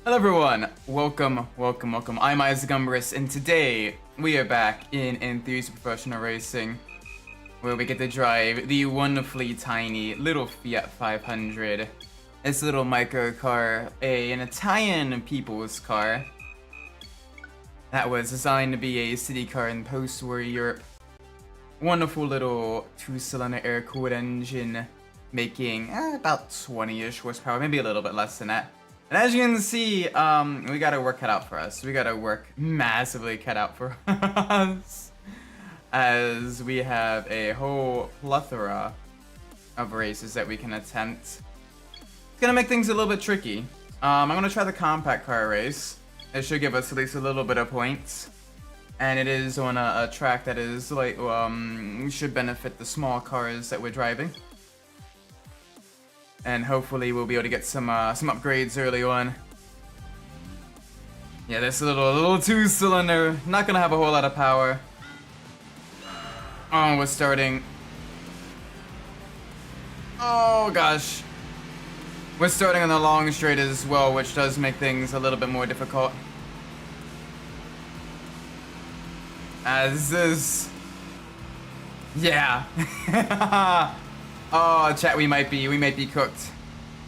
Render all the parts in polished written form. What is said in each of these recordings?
Hello everyone, welcome. I'm Umbras, and today we are back in Enthusia Professional Racing, where we get to drive the wonderfully tiny little Fiat 500. This little microcar, an Italian people's car that was designed to be a city car in post-war Europe. Wonderful little two-cylinder air-cooled engine, making about 20-ish horsepower, maybe a little bit less than that. And as you can see, we got our work cut out for us. We got our work massively cut out for us, as we have a whole plethora of races that we can attempt. It's gonna make things a little bit tricky. I'm gonna try the compact car race. It should give us at least a little bit of points, and it is on a track that is like should benefit the small cars that we're driving. And hopefully we'll be able to get some upgrades early on. Yeah, this little two-cylinder, not gonna have a whole lot of power. Oh, we're starting. Oh gosh. We're starting on the long straight as well, which does make things a little bit more difficult. As is. Yeah. Oh, chat, we might be cooked.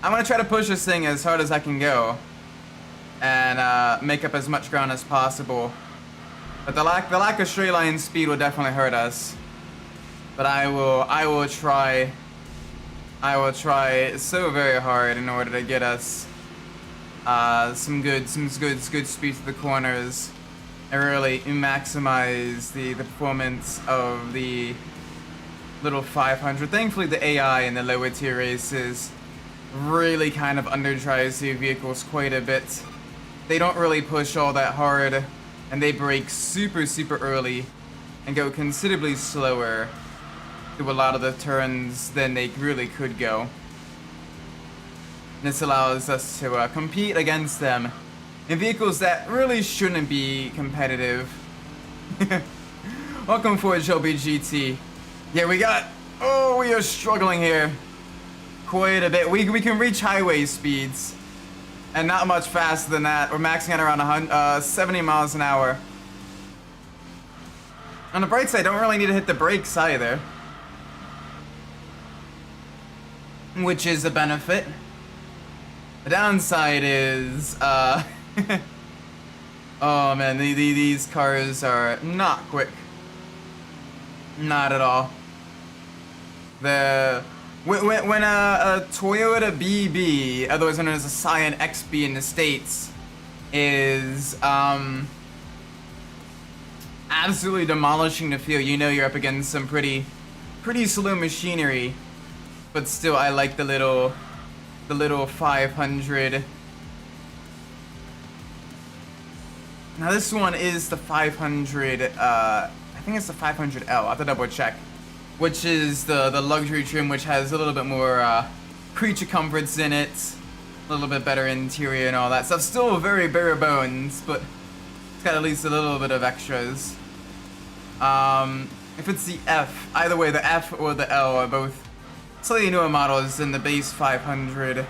I'm gonna try to push this thing as hard as I can go, and make up as much ground as possible. But the lack of straight line speed will definitely hurt us. But I will try so very hard in order to get us some good speed to the corners and really maximize the performance of the little 500. Thankfully, the AI in the lower tier races really kind of underdrives the vehicles quite a bit. They don't really push all that hard, and they brake super early and go considerably slower through a lot of the turns than they really could go. This allows us to compete against them in vehicles that really shouldn't be competitive. Welcome forward, Shelby GT. Yeah, we are struggling here quite a bit. We can reach highway speeds, and not much faster than that. We're maxing at around 70 miles an hour. On the bright side, don't really need to hit the brakes either, which is a benefit. The downside is, oh man, these cars are not quick. Not at all. When a Toyota BB, otherwise known as a Scion XB in the States, is absolutely demolishing the field, you know you're up against some pretty slow machinery. But still, I like the little 500. Now this one is the 500. I think it's the 500L. I have to double check. Which is the luxury trim, which has a little bit more creature comforts in it, a little bit better interior and all that stuff. Still very bare bones, but it's got at least a little bit of extras. If it's the F, either way, the F or the L are both slightly newer models than the base 500.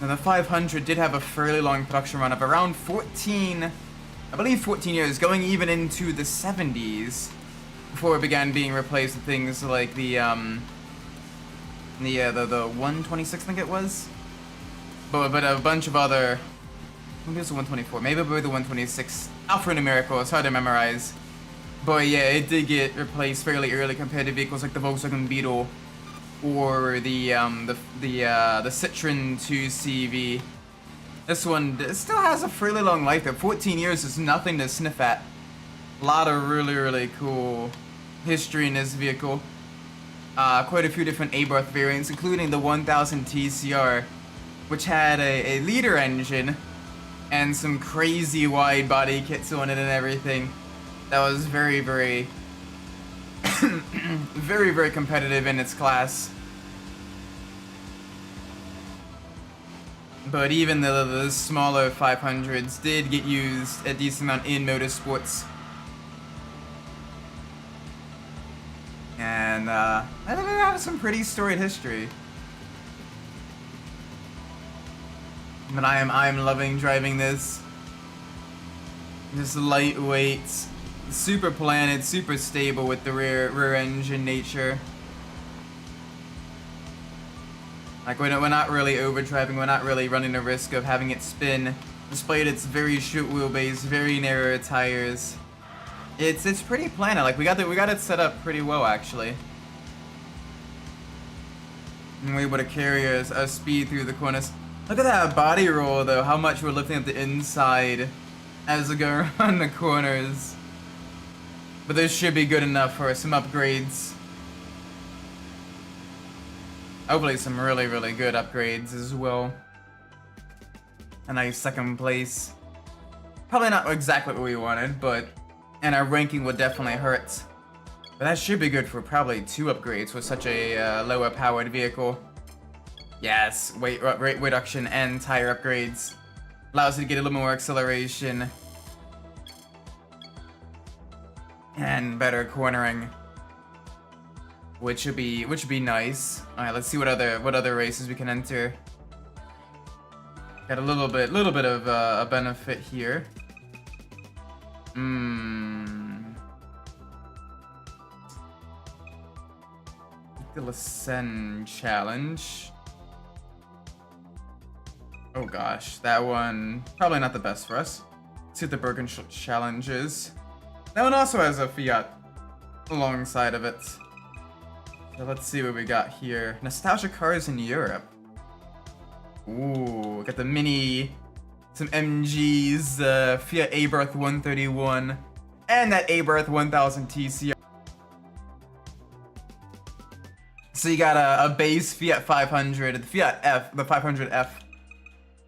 And the 500 did have a fairly long production run of around 14, I believe 14 years, going even into the 70s. Before it began being replaced with things like the 126, I think it was, but a bunch of other. Maybe it was the 124. Maybe it was the 126. Alphanumerical. It's hard to memorize, but yeah, it did get replaced fairly early compared to vehicles like the Volkswagen Beetle or the Citroen 2CV. This one still has a fairly long life. Though 14 years is nothing to sniff at. A lot of really cool history in this vehicle. Quite a few different Abarth variants, including the 1000 TCR, which had a liter engine and some crazy wide body kits on it and everything. That was very very competitive in its class. But even the smaller 500s did get used a decent amount in motorsports. And I think we have some pretty storied history. But I'm loving driving this. Just lightweight, super planted, super stable with the rear engine nature. Like we're not really overdriving, we're not really running the risk of having it spin, despite its very short wheelbase, very narrow tires. It's pretty planted. Like we got it set up pretty well actually. And we're able to carry our speed through the corners. Look at that body roll though, how much we're lifting up the inside as we go around the corners. But this should be good enough for some upgrades. Hopefully some really, really good upgrades as well. A nice second place. Probably not exactly what we wanted, but... And our ranking would definitely hurt. But that should be good for probably 2 upgrades with such a lower powered vehicle. Yes, weight reduction and tire upgrades. Allows you to get a little more acceleration. And better cornering. Which would be nice. Alright, let's see what other races we can enter. Got a little bit of a benefit here. The Ascend challenge. Oh gosh, that one probably not the best for us. Let's see what the Bergen challenge is. That one also has a Fiat alongside of it. So let's see what we got here. Nostalgia cars in Europe. Ooh, got the Mini, some MGs, Fiat Abarth 131, and that Abarth 1000 TCR. So you got a base Fiat 500, the Fiat F, the 500F,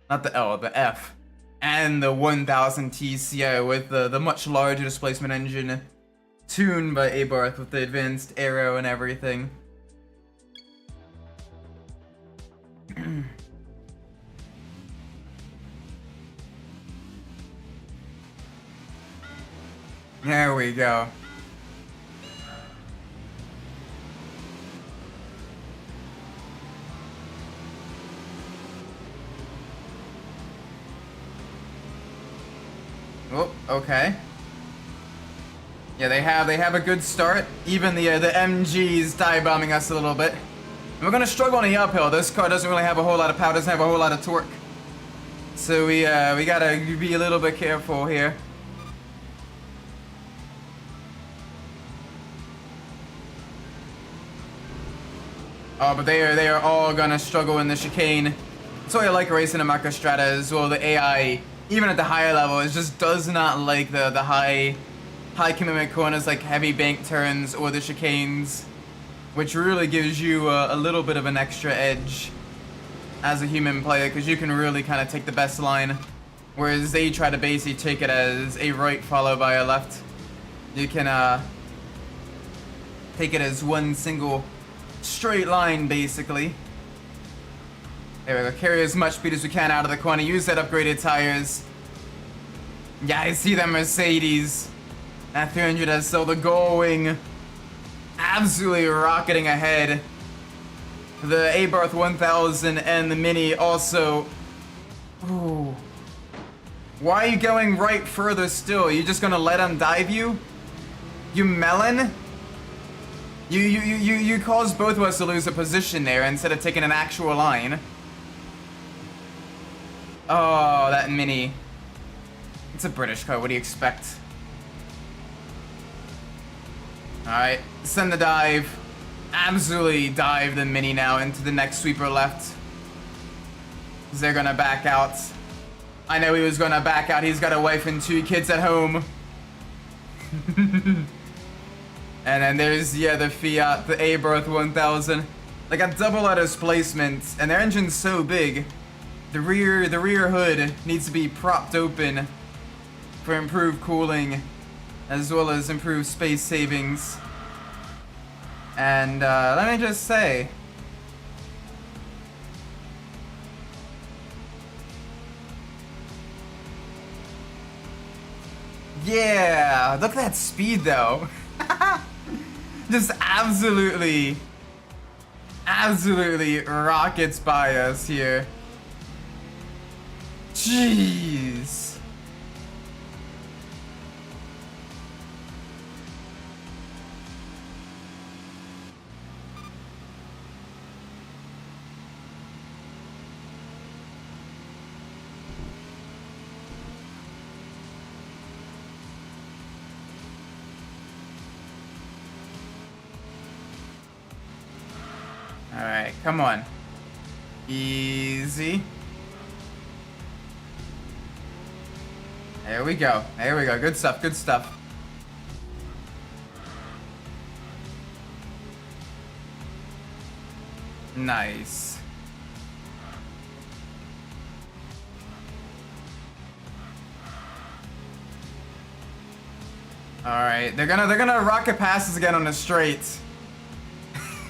not the L, the F, and the 1000 TCR with the much larger displacement engine, tuned by Abarth with the advanced aero and everything. There we go. Oh, okay. Yeah, they have a good start. Even the MGs dive bombing us a little bit. And we're gonna struggle on the uphill. This car doesn't really have a whole lot of power, doesn't have a whole lot of torque. So we gotta be a little bit careful here. Oh, but they are all gonna struggle in the chicane. That's why I like racing a Microstrata as well. The AI, even at the higher level, it just does not like the high commitment corners like heavy bank turns or the chicanes, which really gives you a little bit of an extra edge as a human player, because you can really kind of take the best line, whereas they try to basically take it as a right followed by a left. You can take it as one single straight line, basically. There we go. Carry as much speed as we can out of the corner. Use that upgraded tires. Yeah, I see that Mercedes. That 300 SL, the going absolutely rocketing ahead. The Abarth 1000 and the Mini also. Ooh. Why are you going right further still? You just gonna let them dive you? You melon? You caused both of us to lose a position there instead of taking an actual line. Oh, that Mini. It's a British car, what do you expect? Alright, send the dive. Absolutely dive the Mini now into the next sweeper left. They're gonna back out. I know he was gonna back out, he's got a wife and 2 kids at home. And then there's, yeah, the Fiat, the Abarth 1000. They got double our displacement, and their engine's so big. The rear hood needs to be propped open for improved cooling, as well as improved space savings. And let me just say, yeah, look at that speed though. Just absolutely rockets by us here. Jeez. Alright, come on. Easy. There we go. There we go. Good stuff. Good stuff. Nice. Alright, they're gonna rocket passes again on the straight.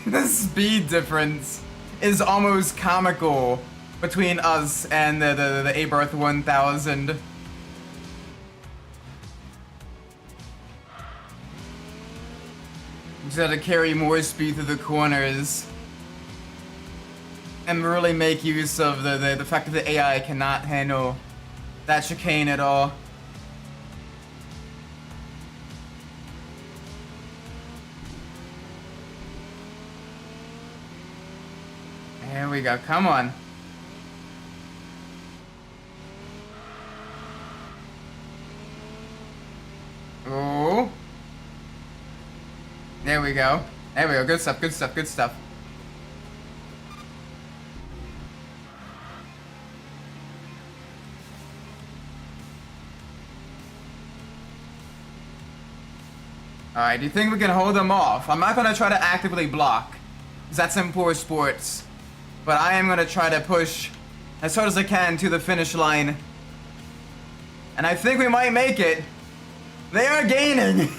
The speed difference is almost comical between us and the Abarth 1000. Just gotta carry more speed through the corners and really make use of the fact that the AI cannot handle that chicane at all. There we go, come on. Oh. There we go. There we go, good stuff, good stuff, good stuff. Alright, do you think we can hold them off? I'm not gonna try to actively block, because that's in poor sports. But I am gonna try to push as hard as I can to the finish line. And I think we might make it. They are gaining.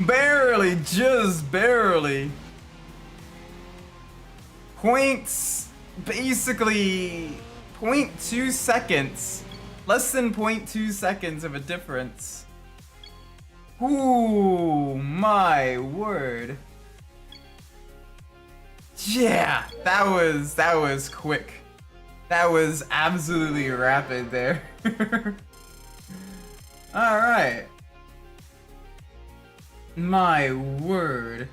Barely, just barely. Points, basically 0.2 seconds. Less than 0.2 seconds of a difference. Ooh, my word. Yeah, that was quick. That was absolutely rapid there. All right. My word.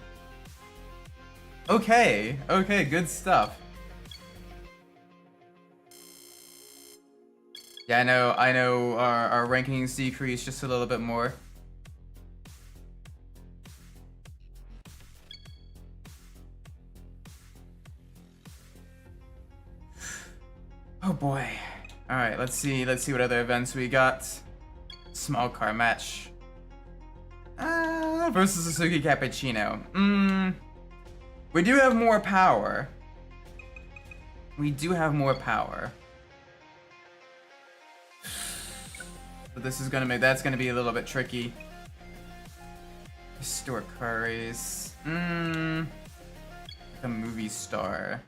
Okay, okay, good stuff. Yeah, I know our rankings decreased just a little bit more. Oh boy. Alright, let's see what other events we got. Small car match. Versus Suzuki Cappuccino. We do have more power. We do have more power. But this is that's gonna be a little bit tricky. Store car race. Like a movie star.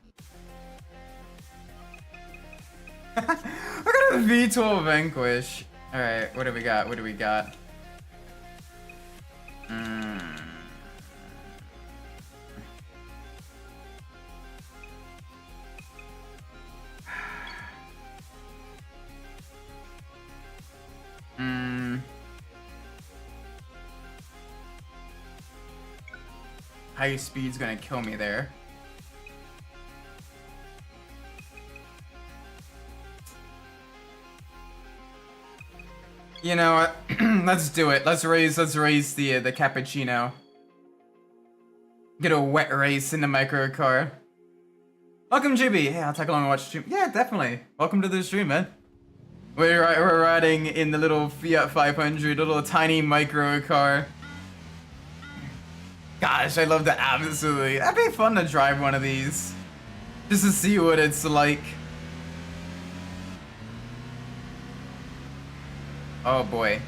I got a V12 Vanquish. Alright, what do we got? What do we got? High speed's gonna kill me there. You know what? Let's do it. Let's raise the cappuccino. Get a wet race in the Microcar. Welcome, GB. Hey, I'll take along and watch the stream. Yeah, definitely. Welcome to the stream, man. We're riding in the little Fiat 500, little tiny Microcar. Gosh, I love that absolutely. That'd be fun to drive one of these, just to see what it's like. Oh boy.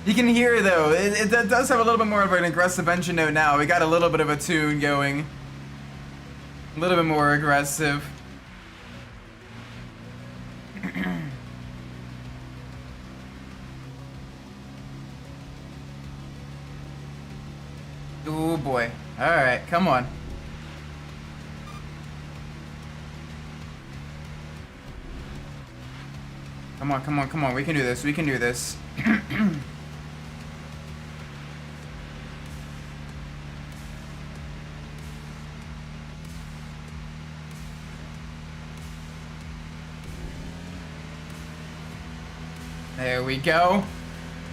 You can hear though, it does have a little bit more of an aggressive engine note now. We got a little bit of a tune going. A little bit more aggressive. Oh boy. Alright, come on. Come on, come on, come on. We can do this. We can do this. There we go.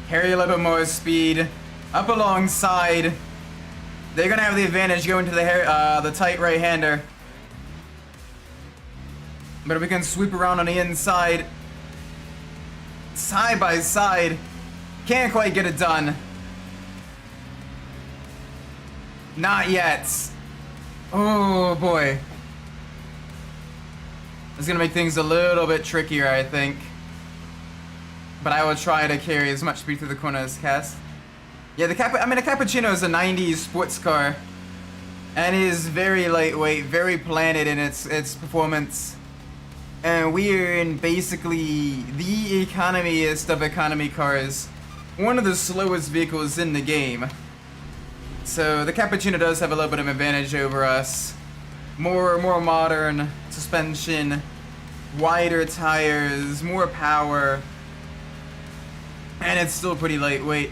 Carry a little bit more speed. Up alongside. They're gonna have the advantage going to the tight right-hander. But we can sweep around on the inside. Side by side. Can't quite get it done. Not yet. Oh boy. It's gonna make things a little bit trickier, I think. But I will try to carry as much speed through the corner as cast. Yeah, the Cappuccino is a 90s sports car. And it is very lightweight, very planted in its performance. And we are in basically the economiest of economy cars. One of the slowest vehicles in the game. So the Cappuccino does have a little bit of advantage over us. More modern suspension, wider tires, more power. And it's still pretty lightweight.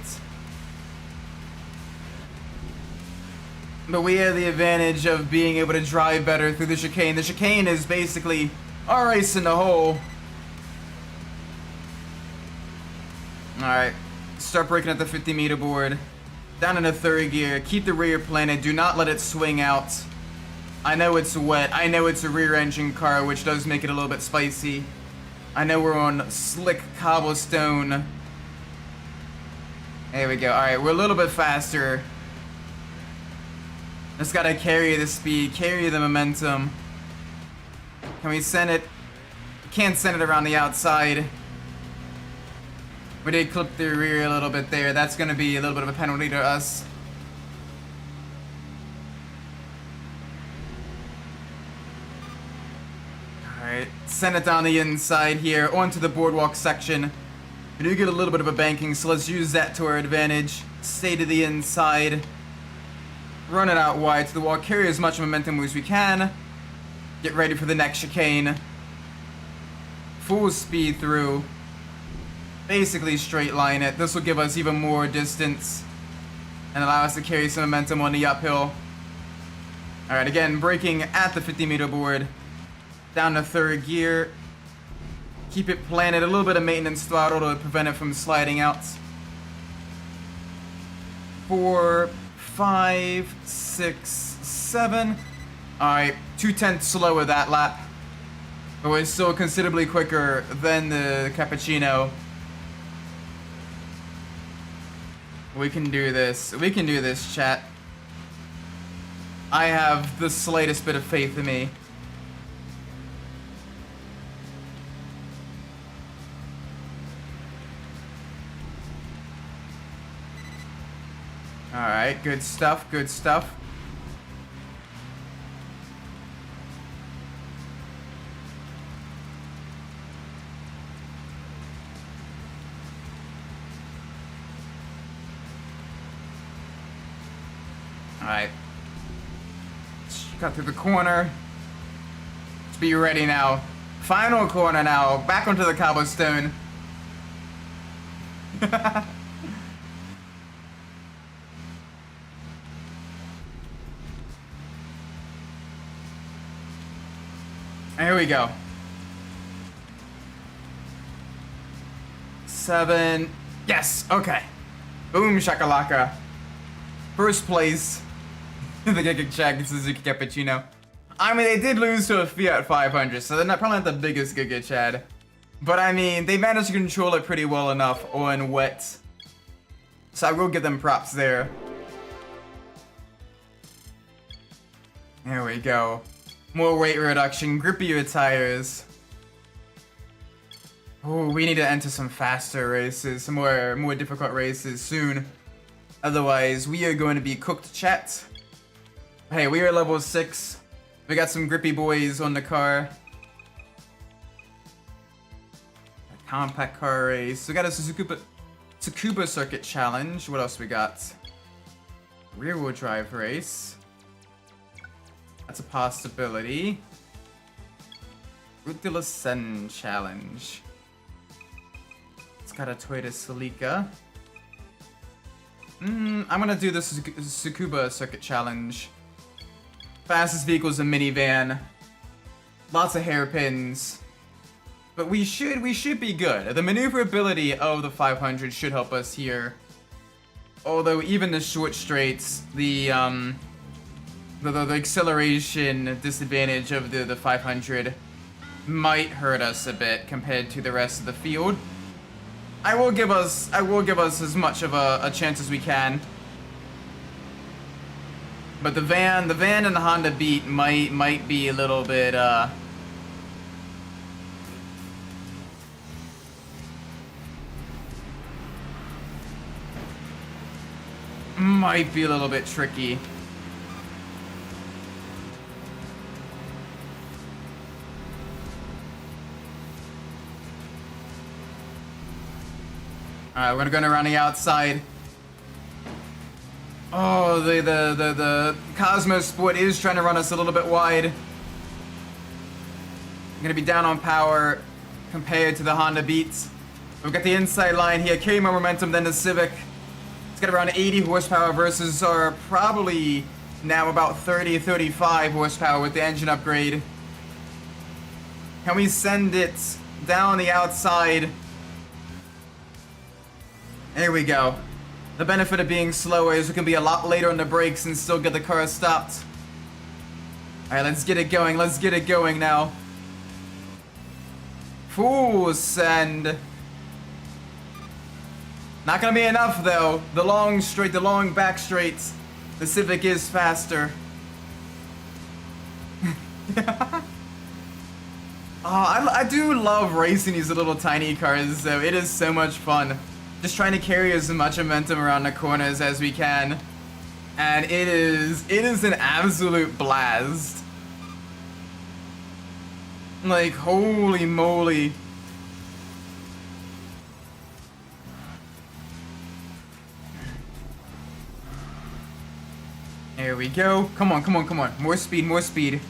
But we have the advantage of being able to drive better through the chicane. The chicane is basically our race in the hole. Alright. Start braking at the 50-meter board. Down into third gear. Keep the rear planted. Do not let it swing out. I know it's wet. I know it's a rear engine car, which does make it a little bit spicy. I know we're on slick cobblestone. There we go. Alright, we're a little bit faster. Just gotta carry the speed, carry the momentum. Can we send it? Can't send it around the outside. We did clip the rear a little bit there. That's gonna be a little bit of a penalty to us. Alright, send it down the inside here, onto the boardwalk section. We do get a little bit of a banking, so let's use that to our advantage. Stay to the inside. Run it out wide to the wall. Carry as much momentum as we can. Get ready for the next chicane. Full speed through. Basically straight line it. This will give us even more distance. And allow us to carry some momentum on the uphill. Alright, again, braking at the 50-meter board. Down to third gear. Keep it planted. A little bit of maintenance throttle to prevent it from sliding out. 4, 5, 6, 7. Alright, 2/10 slower that lap. But we're still considerably quicker than the Cappuccino. We can do this. We can do this, chat. I have the slightest bit of faith in me. Alright, good stuff, good stuff. Alright. Cut through the corner. Let's be ready now. Final corner now. Back onto the cobblestone. Here we go. 7. Yes, okay. Boom shakalaka. First place. The Giga Chad Suzuki Cappuccino. I mean, they did lose to a Fiat 500, so they're not probably not the biggest Giga Chad. But I mean, they managed to control it pretty well enough on wet. So I will give them props there. There we go. More weight reduction, grippier tires. Oh, we need to enter some faster races, some more difficult races soon. Otherwise, we are going to be cooked, chat. Hey, we are level 6. We got some grippy boys on the car. A compact car race. We got a Tsukuba Circuit Challenge. What else we got? Rear-wheel drive race. That's a possibility. Route de la Seine Challenge. It's got a Toyota Celica. I'm gonna do this Tsukuba Circuit Challenge. Fastest vehicle is a minivan. Lots of hairpins. But we should be good. The maneuverability of the 500 should help us here. Although even the short straights, the acceleration disadvantage of the 500 might hurt us a bit compared to the rest of the field. I will give us as much of a chance as we can. But the van and the Honda Beat might be a little bit might be a little bit tricky. Alright, we're gonna go around the outside. Oh, the Cosmo Sport is trying to run us a little bit wide. I'm gonna be down on power compared to the Honda Beats. We've got the inside line here, carry more momentum than the Civic. It's got around 80 horsepower versus our probably now about 30-35 horsepower with the engine upgrade. Can we send it down the outside? There we go. The benefit of being slower is we can be a lot later on the brakes and still get the car stopped. Alright, let's get it going. Let's get it going now. Full send. Not gonna be enough though. The long straight, the long back straights. The Civic is faster. Oh, I do love racing these little tiny cars though. It is so much fun. Just trying to carry as much momentum around the corners as we can. And it is an absolute blast. Like, holy moly. There we go. Come on, come on, come on. More speed, more speed.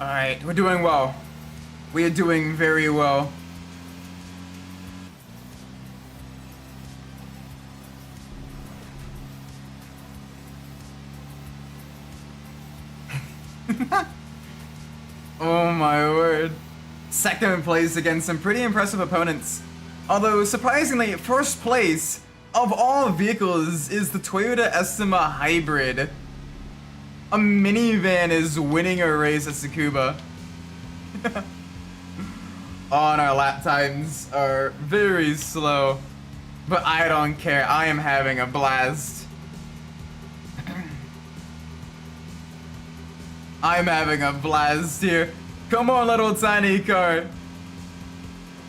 Alright, we're doing well. We are doing very well. Oh my word. Second place against some pretty impressive opponents. Although, surprisingly, first place of all vehicles is the Toyota Estima Hybrid. A minivan is winning a race at Tsukuba. On our lap times are very slow. But I don't care. I am having a blast. I'm having a blast here. Come on, little tiny car.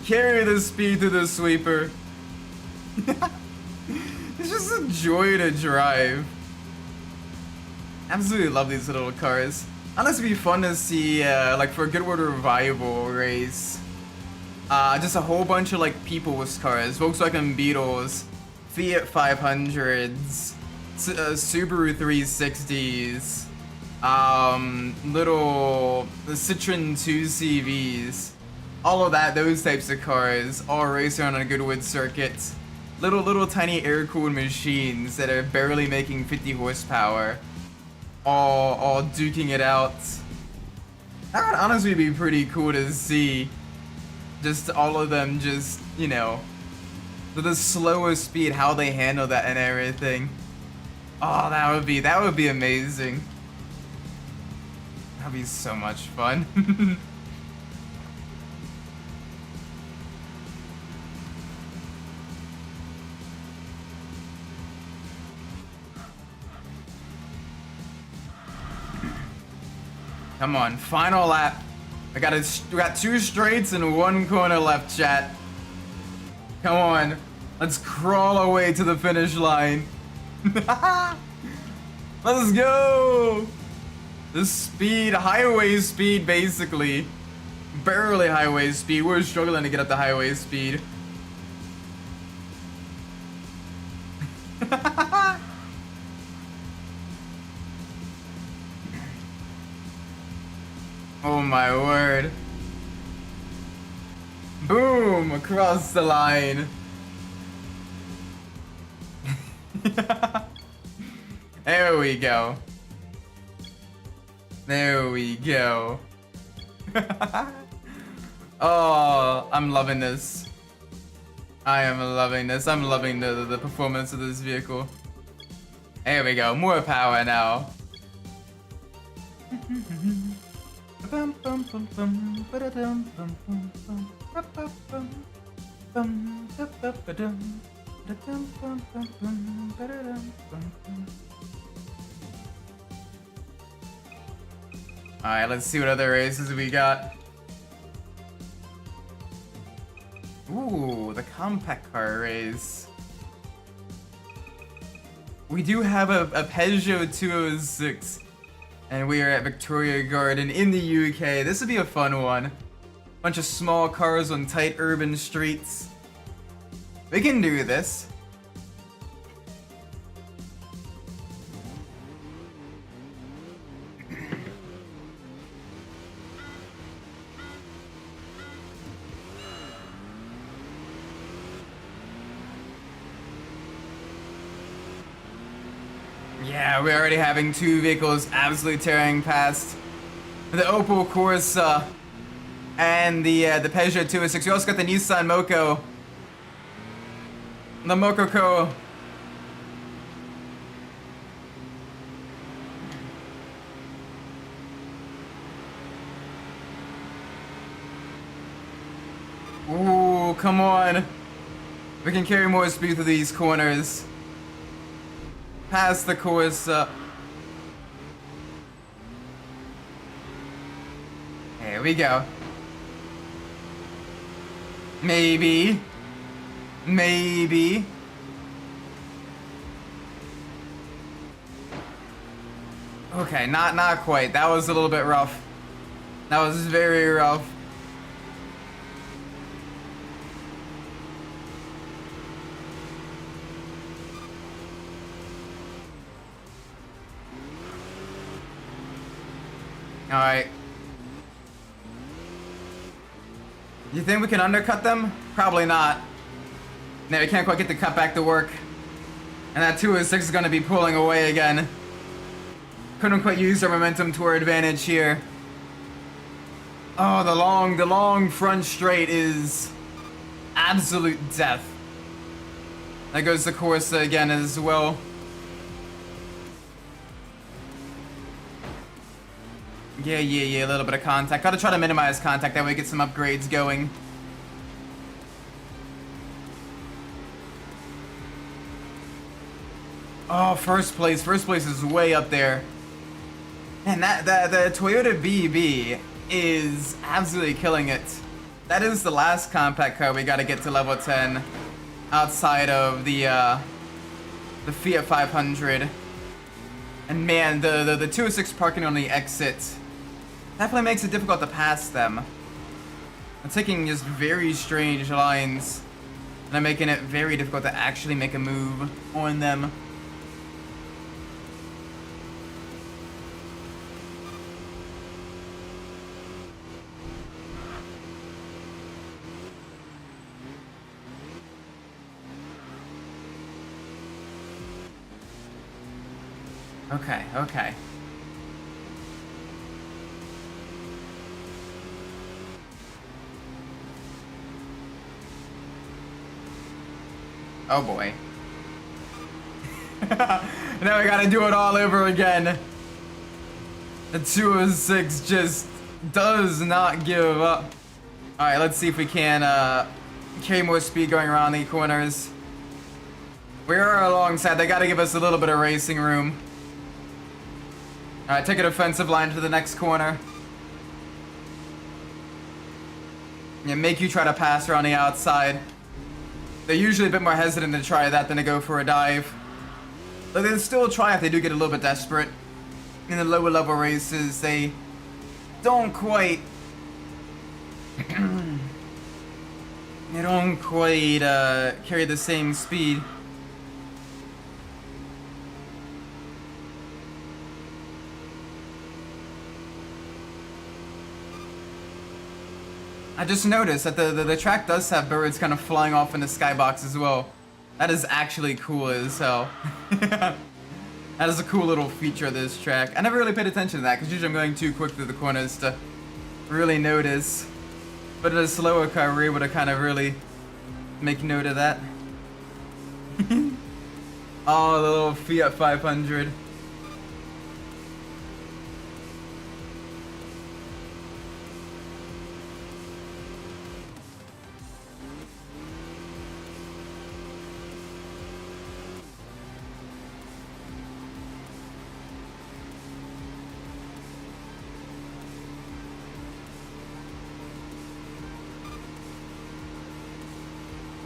Carry the speed to the sweeper. It's just a joy to drive. Absolutely love these little cars. Honestly, it'd be fun to see, like, for a Goodwood Revival race. Just a whole bunch of, like, people's cars. Volkswagen Beetles, Fiat 500s, Subaru 360s, little Citroen 2CVs. All of that, those types of cars, all racing on a Goodwood circuit. Little tiny air-cooled machines that are barely making 50 horsepower. All duking it out. That would honestly be pretty cool to see. Just all of them just, you know, the slower speed, how they handle that and everything. Oh, that would be amazing. That'd be so much fun. Come on, final lap. We got 2 straights and 1 corner left, chat. Come on, let's crawl away to the finish line. Let's go. The speed, highway speed, basically. Barely highway speed. We're struggling to get up to highway speed. Oh my word. Boom! Across the line. There we go. There we go. Oh, I'm loving this. I am loving this. I'm loving the performance of this vehicle. There we go. More power now. Alright, let's see what other races we got. Ooh, the compact car race. We do have a Peugeot 206, and we are at Victoria Garden in the UK. This would be a fun one. Bunch of small cars on tight urban streets. We can do this. Yeah, we're already having two vehicles absolutely tearing past. The Opel Corsa and the Peugeot 206. We also got the Nissan Moco. The Microcar. Ooh, come on. We can carry more speed through these corners. Past the Corsa. Here we go. Maybe. Maybe. Okay, not quite. That was a little bit rough. That was very rough. Alright. You think we can undercut them? Probably not. No, we can't quite get the cut back to work. And that 206 is going to be pulling away again. Couldn't quite use our momentum to our advantage here. Oh, the long front straight is absolute death. There goes the Corsa again as well. Yeah, a little bit of contact. Gotta try to minimize contact, that way we get some upgrades going. Oh, first place. First place is way up there. Man, the Toyota BB is absolutely killing it. That is the last compact car we gotta get to level 10 outside of the Fiat 500. And man, the 206 parking on the exit definitely makes it difficult to pass them. I'm taking just very strange lines, and I'm making it very difficult to actually make a move on them. Okay. Oh boy. Now we gotta do it all over again. The 206 just does not give up. Alright, let's see if we can carry more speed going around the corners. We are alongside, they gotta give us a little bit of racing room. Alright, take an offensive line to the next corner. Yeah, make you try to pass her on the outside. They're usually a bit more hesitant to try that than to go for a dive. But they still try if they do get a little bit desperate. In the lower level races, they don't quite... they don't quite carry the same speed. I just noticed that the track does have birds kind of flying off in the skybox as well. That is actually cool as hell. That is a cool little feature of this track. I never really paid attention to that because usually I'm going too quick through the corners to really notice. But in a slower car, we're able to kind of really make note of that. Oh, the little Fiat 500.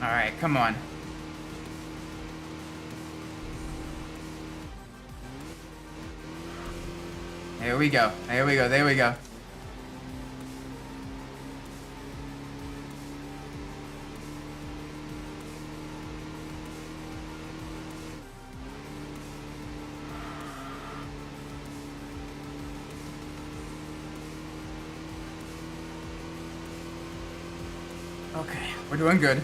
Alright, come on. There we go. There we go. There we go. Okay, we're doing good.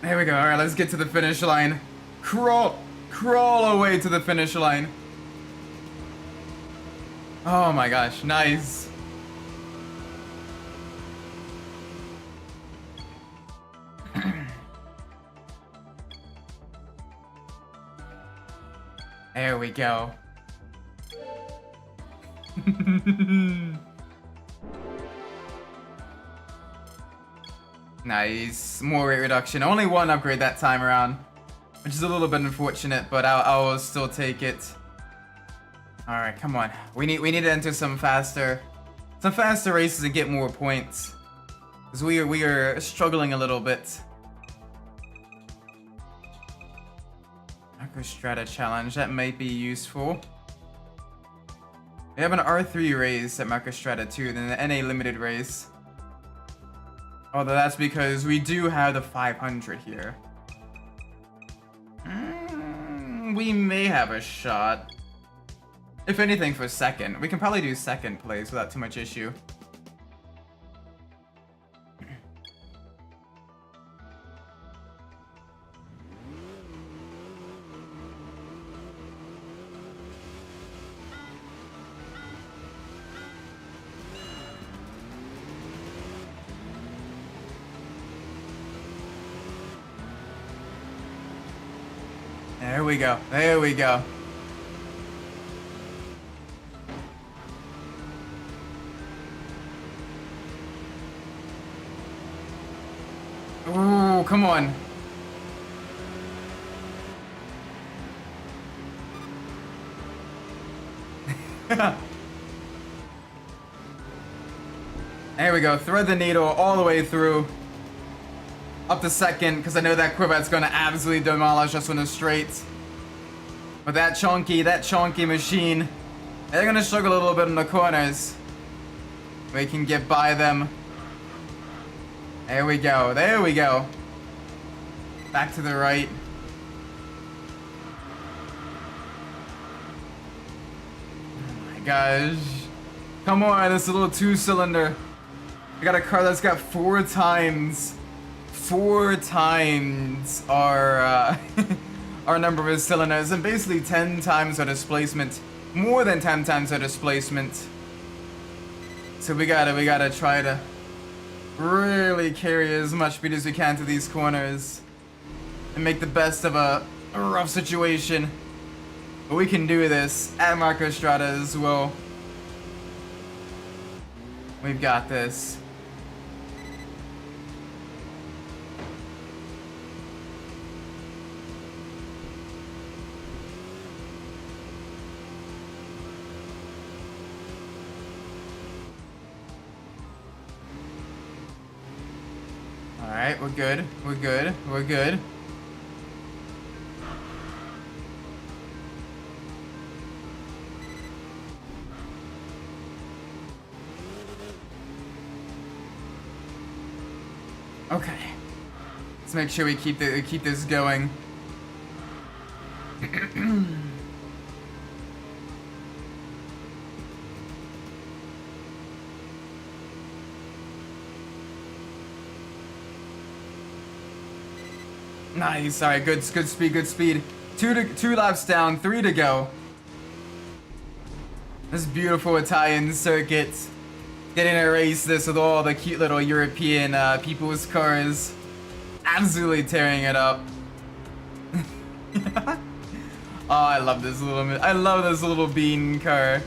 There we go. All right, let's get to the finish line. Crawl away to the finish line. Oh my gosh, nice. There we go. Nice. More weight reduction. Only one upgrade that time around, which is a little bit unfortunate, but I will still take it. All right, come on. We need to enter some faster races and get more points, because we are struggling a little bit. Microstrata challenge, that might be useful. We have an R3 race at Microstrata 2, then the NA limited race. Although that's because we do have the 500 here. We may have a shot. If anything, for second. We can probably do second place without too much issue. There we go. There we go. Ooh, come on. There we go. Thread the needle all the way through. Up to second, because I know that Corvette's going to absolutely demolish us on the straight. But that chonky machine, they're going to struggle a little bit in the corners. We can get by them. There we go. There we go. Back to the right. Oh my gosh. Come on, this little two-cylinder. We got a car that's got four times our our number of cylinders, and basically 10 times our displacement, more than 10 times our displacement. So we gotta try to really carry as much speed as we can to these corners and make the best of a rough situation. But we can do this at Microstrata as well. We've got this. Alright, we're good. We're good. We're good. Let's make sure we keep this going. Nice. All right, good speed, good speed. Two laps down, 3 to go. This beautiful Italian circuit. Getting to race this with all the cute little European people's cars. Absolutely tearing it up. Oh, I love this little bean car.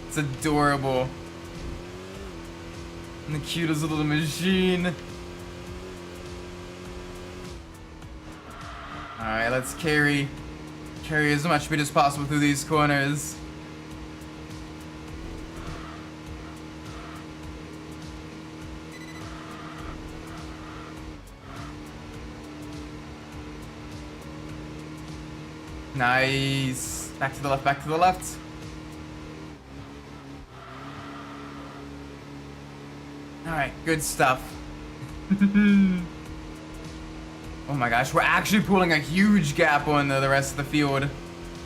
It's adorable. And the cutest little machine. Alright, let's carry as much speed as possible through these corners. Nice. Back to the left, back to the left. Alright, good stuff. Oh my gosh, we're actually pulling a huge gap on the rest of the field.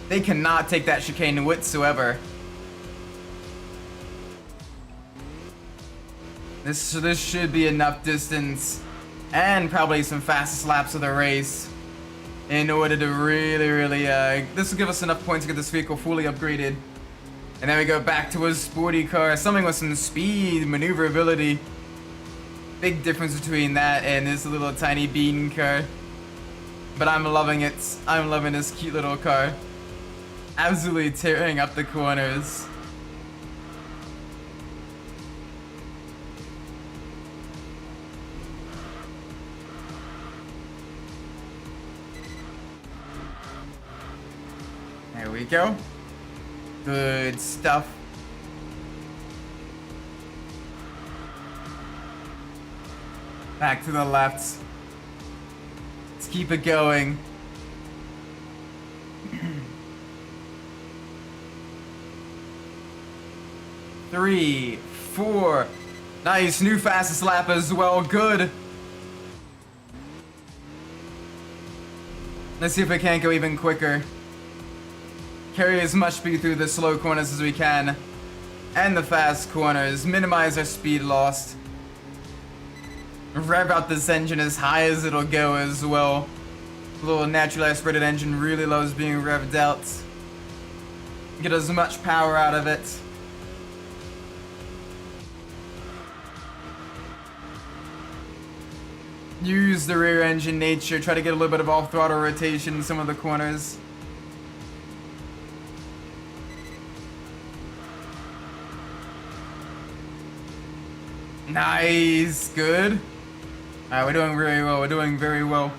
They cannot take that chicane whatsoever. This should be enough distance and probably some fastest laps of the race in order to really, this will give us enough points to get this vehicle fully upgraded. And then we go back to a sporty car, something with some speed, maneuverability. Big difference between that and this little tiny bean car. But I'm loving it. I'm loving this cute little car. Absolutely tearing up the corners. There we go. Good stuff. Back to the left. Let's keep it going. Three, four. Nice, new fastest lap as well. Good. Let's see if we can't go even quicker. Carry as much speed through the slow corners as we can. And the fast corners. Minimize our speed lost. Rev out this engine as high as it'll go as well. The little naturally aspirated engine really loves being revved out. Get as much power out of it. Use the rear engine nature, try to get a little bit of off throttle rotation in some of the corners. Nice, good. Alright, we're doing very well, we're doing very well.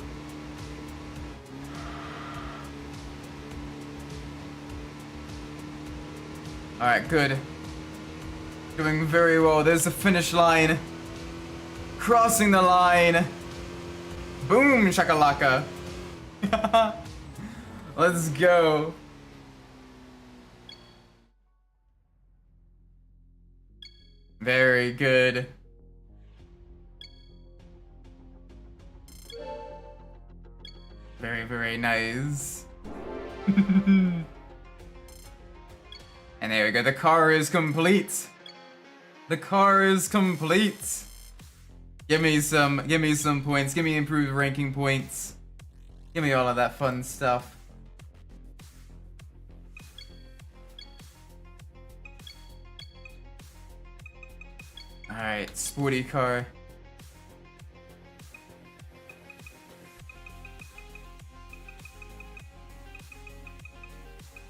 Alright, good. Doing very well. There's the finish line. Crossing the line. Boom, shakalaka. Let's go. Very good. Very, very nice. And there we go. The car is complete. The car is complete. Give me some points. Give me improved ranking points. Give me all of that fun stuff. Alright, sporty car.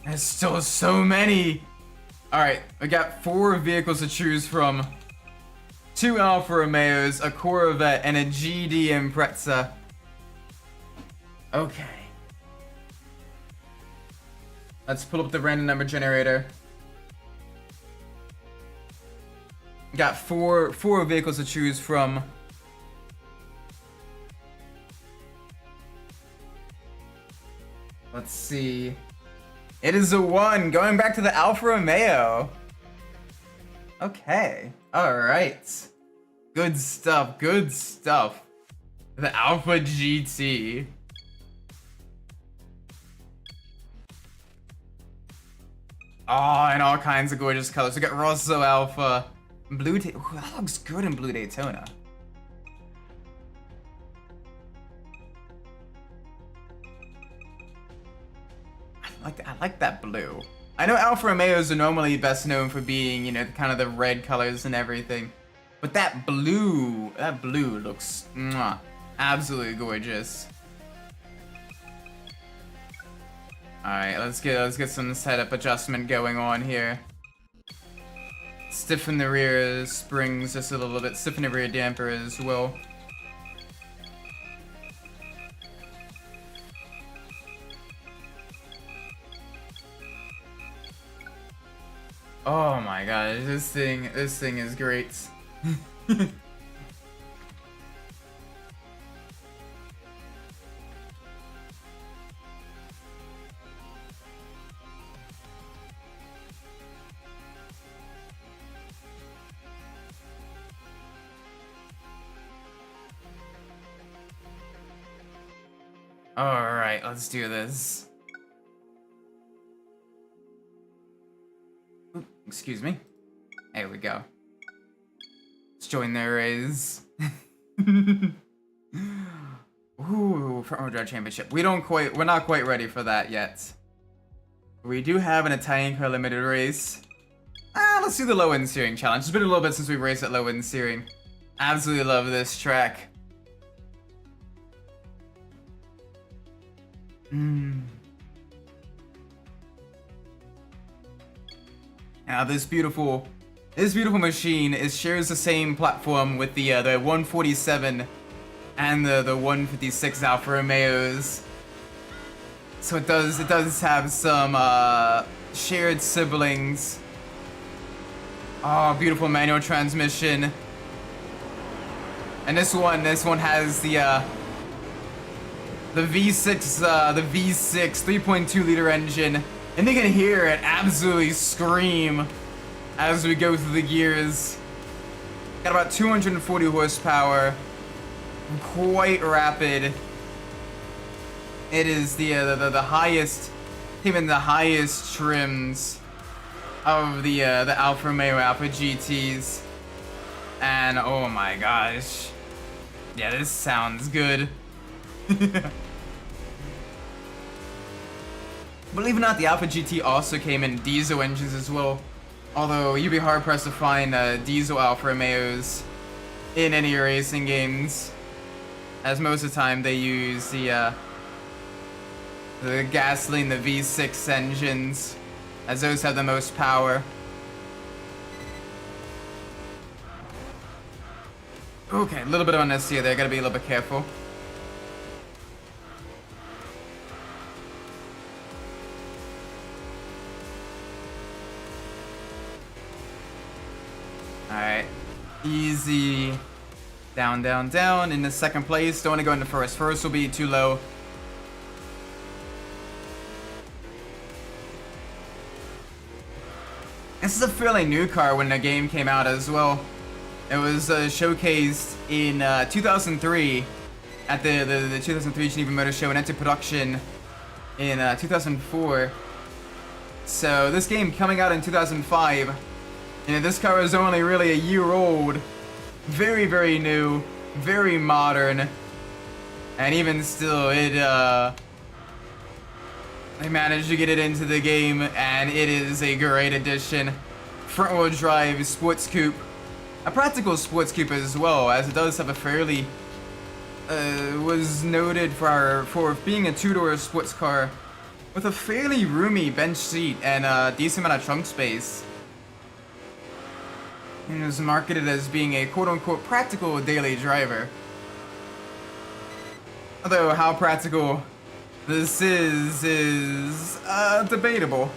There's still so many! Alright, we got 4 vehicles to choose from. 2 Alfa Romeos, a Corvette, and a GD Impreza. Okay. Let's pull up the random number generator. Got four vehicles to choose from. Let's see. It is a 1, going back to the Alfa Romeo. Okay, alright. Good stuff, good stuff. The Alpha GT. Oh, and all kinds of gorgeous colors. We got Rosso Alpha, Blue Daytona. That looks good in Blue Daytona. I like that blue. I know Alfa Romeos are normally best known for being, you know, kind of the red colors and everything. But that blue looks mwah, absolutely gorgeous. Alright, let's get some setup adjustment going on here. Stiffen the rear springs just a little bit, stiffen the rear damper as well. Oh my god, this thing is great. Alright, let's do this. Oop, excuse me. There we go. Let's join the race. Ooh, front row drive championship. We're not quite ready for that yet. We do have an Italian car limited race. Let's do the low end steering challenge. It's been a little bit since we raced at low end steering. Absolutely love this track. Now this beautiful machine shares the same platform with the 147 and the 156 Alfa Romeos. So it does have some shared siblings. Oh, beautiful manual transmission. And this one has the V6 3.2 liter engine, and you can hear it absolutely scream as we go through the gears. Got about 240 horsepower, quite rapid. It is the highest, even the highest trims of the Alfa Romeo Alpha GTs, and oh my gosh, yeah, this sounds good. Believe it or not, the Alpha GT also came in diesel engines as well. Although you'd be hard pressed to find diesel Alfa Romeos in any racing games, as most of the time they use the gasoline, the V6 engines, as those have the most power. Okay, a little bit of unnecessary there. Gotta be a little bit careful. Alright, easy. Down, down, down. In the second place, don't want to go into first. First will be too low. This is a fairly new car when the game came out as well. It was showcased in 2003 at the 2003 Geneva Motor Show and entered production in 2004. So this game coming out in 2005. You know, this car is only really a year old, very, very new, very modern, and even still, they managed to get it into the game, and it is a great addition. Front-wheel drive sports coupe, a practical sports coupe as well, as it does have a fairly, was noted for being a two-door sports car with a fairly roomy bench seat and a decent amount of trunk space. It was marketed as being a quote-unquote practical daily driver. Although how practical this is debatable.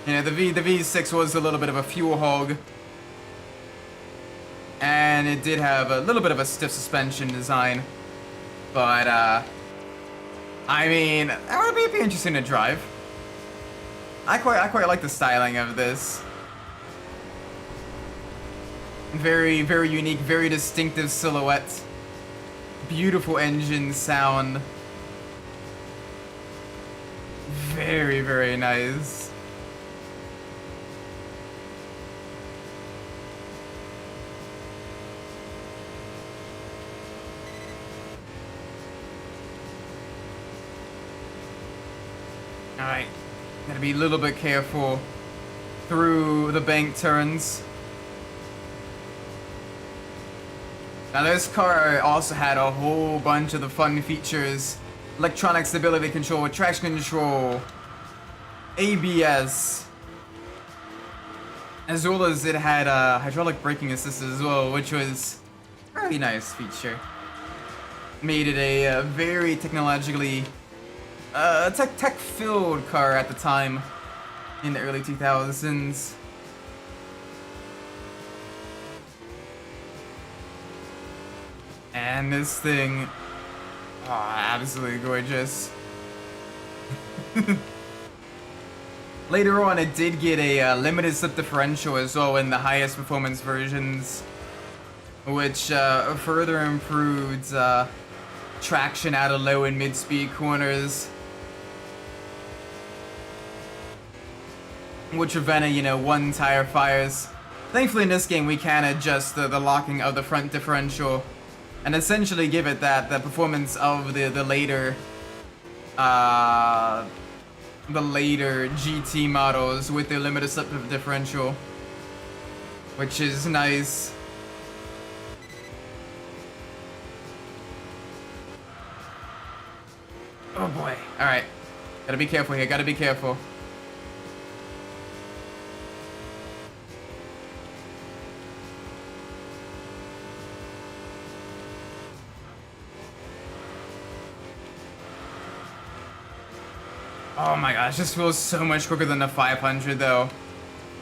You know, the V6 was a little bit of a fuel hog, and it did have a little bit of a stiff suspension design. But I mean, that would be interesting to drive. I quite like the styling of this. Very, very unique, very distinctive silhouette. Beautiful engine sound. Very, very nice. Alright, gotta be a little bit careful through the bank turns. Now this car also had a whole bunch of the fun features. Electronic stability control, traction control, ABS, as well as it had hydraulic braking assist as well, which was a really nice feature. Made it a very technologically tech-filled car at the time in the early 2000s. And this thing, oh, absolutely gorgeous. Later on, it did get a limited slip differential as well in the highest performance versions, which further improved traction out of low and mid-speed corners, which prevented, you know, one tire fires. Thankfully, in this game, we can adjust the locking of the front differential and essentially give it that performance of the later GT models with the limited slip differential, which is nice. Oh boy. Alright. Gotta be careful here, gotta be careful. Oh my gosh, this feels so much quicker than the 500 though.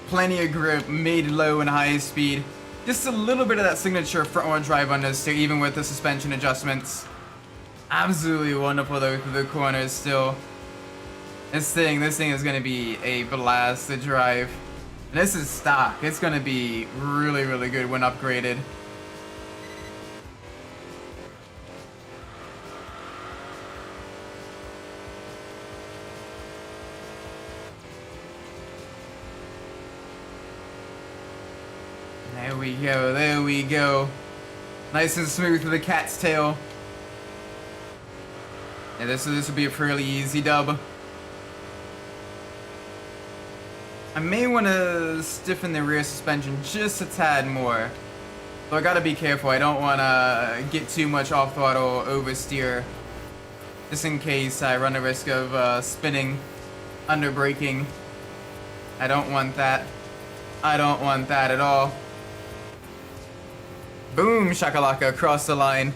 Plenty of grip, mid, low, and high speed. Just a little bit of that signature front-wheel drive on this too, even with the suspension adjustments. Absolutely wonderful though through the corners still. This thing is gonna be a blast to drive. And this is stock. It's gonna be really, really good when upgraded. There we go, there we go. Nice and smooth with the cat's tail. Yeah, this will be a fairly easy dub. I may want to stiffen the rear suspension just a tad more. So I gotta be careful, I don't want to get too much off throttle oversteer. Just in case I run the risk of spinning under braking. I don't want that. I don't want that at all. Boom, shakalaka, across the line.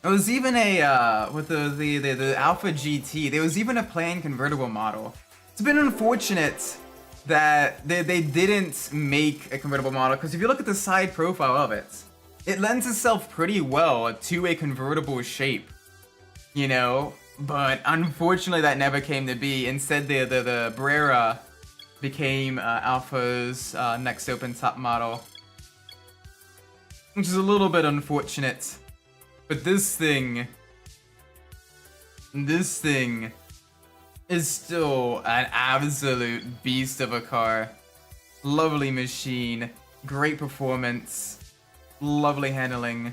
There was even a, with the Alpha GT, there was even a planned convertible model. It's been unfortunate that they didn't make a convertible model, because if you look at the side profile of it, it lends itself pretty well to a convertible shape, you know? But unfortunately that never came to be. Instead the Brera became Alpha's next open top model, which is a little bit unfortunate. But this thing is still an absolute beast of a car. Lovely machine, great performance, lovely handling.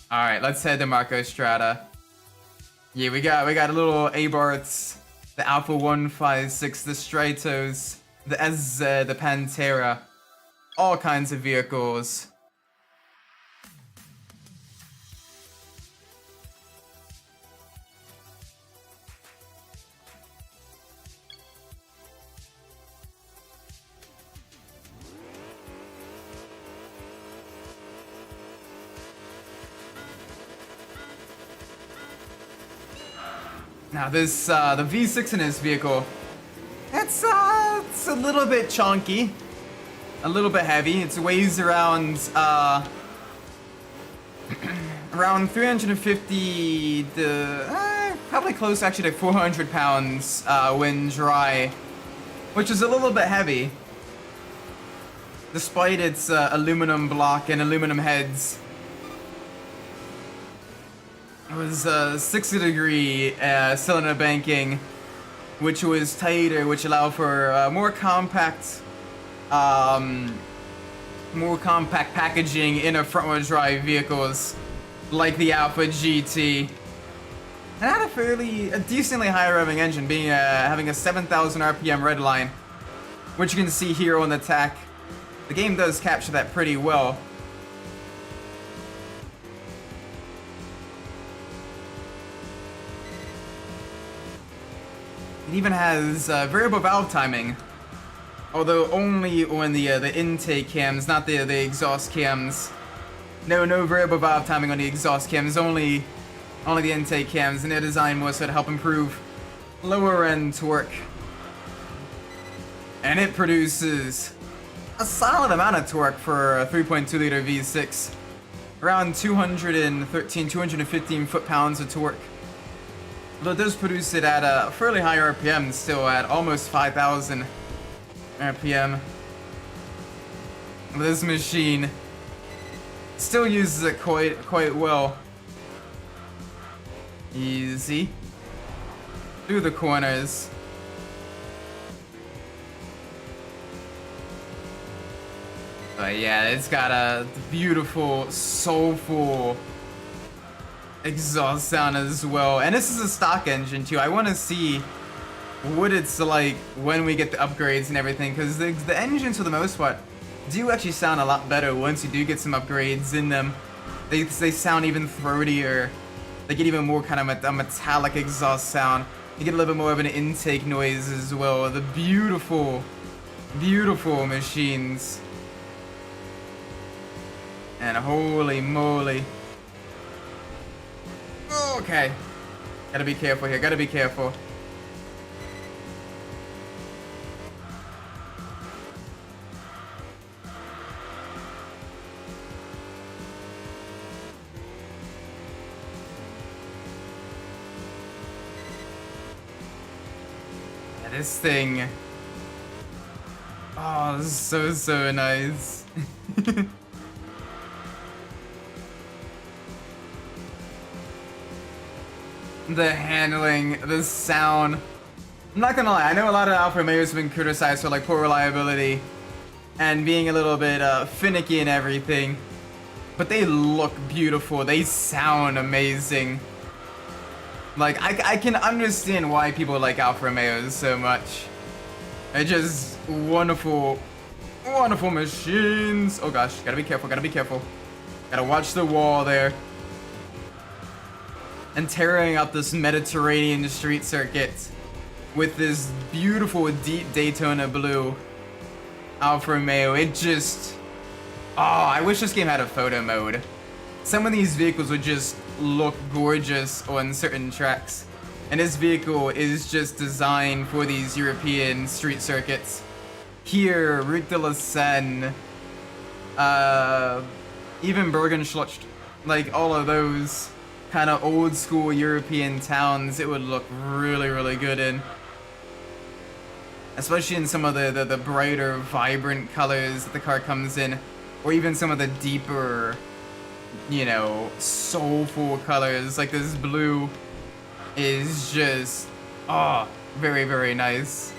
Alright, let's head to Marco Strada. Yeah, we got a little Abarths, the Alpha 156, the Stratos, the SZ, the Pantera, all kinds of vehicles. Now this, the V6 in this vehicle, it's a little bit chunky, a little bit heavy. It weighs around around 350 to probably close actually to 400 pounds when dry, which is a little bit heavy despite its aluminum block and aluminum heads. It was 60-degree cylinder banking, which was tighter, which allowed for more compact packaging in a front-wheel drive vehicles like the Alpha GT. And had a decently high revving engine, being having a 7,000 RPM redline, which you can see here on the TAC. The game does capture that pretty well. It even has variable valve timing, although only on the intake cams, not the exhaust cams. No variable valve timing on the exhaust cams, only the intake cams, and they're designed more so to help improve lower end torque. And it produces a solid amount of torque for a 3.2 liter V6, around 215 foot-pounds of torque. Although it does produce it at a fairly high RPM, still at almost 5,000 RPM. This machine still uses it quite well. Easy through the corners. But yeah, it's got a beautiful, soulful exhaust sound as well. And this is a stock engine too. I want to see what it's like when we get the upgrades and everything, because the engines for the most part do actually sound a lot better once you do get some upgrades in them. They sound even throatier. They get even more kind of a metallic exhaust sound. You get a little bit more of an intake noise as well. The beautiful, beautiful machines. And holy moly. Okay. Gotta be careful here, gotta be careful. Yeah, this thing. Oh, this is so nice. The handling, the sound. I'm not gonna lie, I know a lot of Alfa Romeos have been criticized for like poor reliability and being a little bit finicky and everything, but they look beautiful, they sound amazing. Like, I can understand why people like Alfa Romeos so much. They're just wonderful, wonderful machines. Oh gosh, gotta be careful, gotta be careful. Gotta watch the wall there. And tearing up this Mediterranean street circuit with this beautiful deep Daytona blue Alfa Romeo. It just... Oh, I wish this game had a photo mode. Some of these vehicles would just look gorgeous on certain tracks. And this vehicle is just designed for these European street circuits. Here, Route de la Seine, even Bergenschloss, like all of those kind of old school European towns, it would look really, really good in. Especially in some of the brighter, vibrant colors that the car comes in. Or even some of the deeper, you know, soulful colors. Like this blue is just, oh, very, very nice.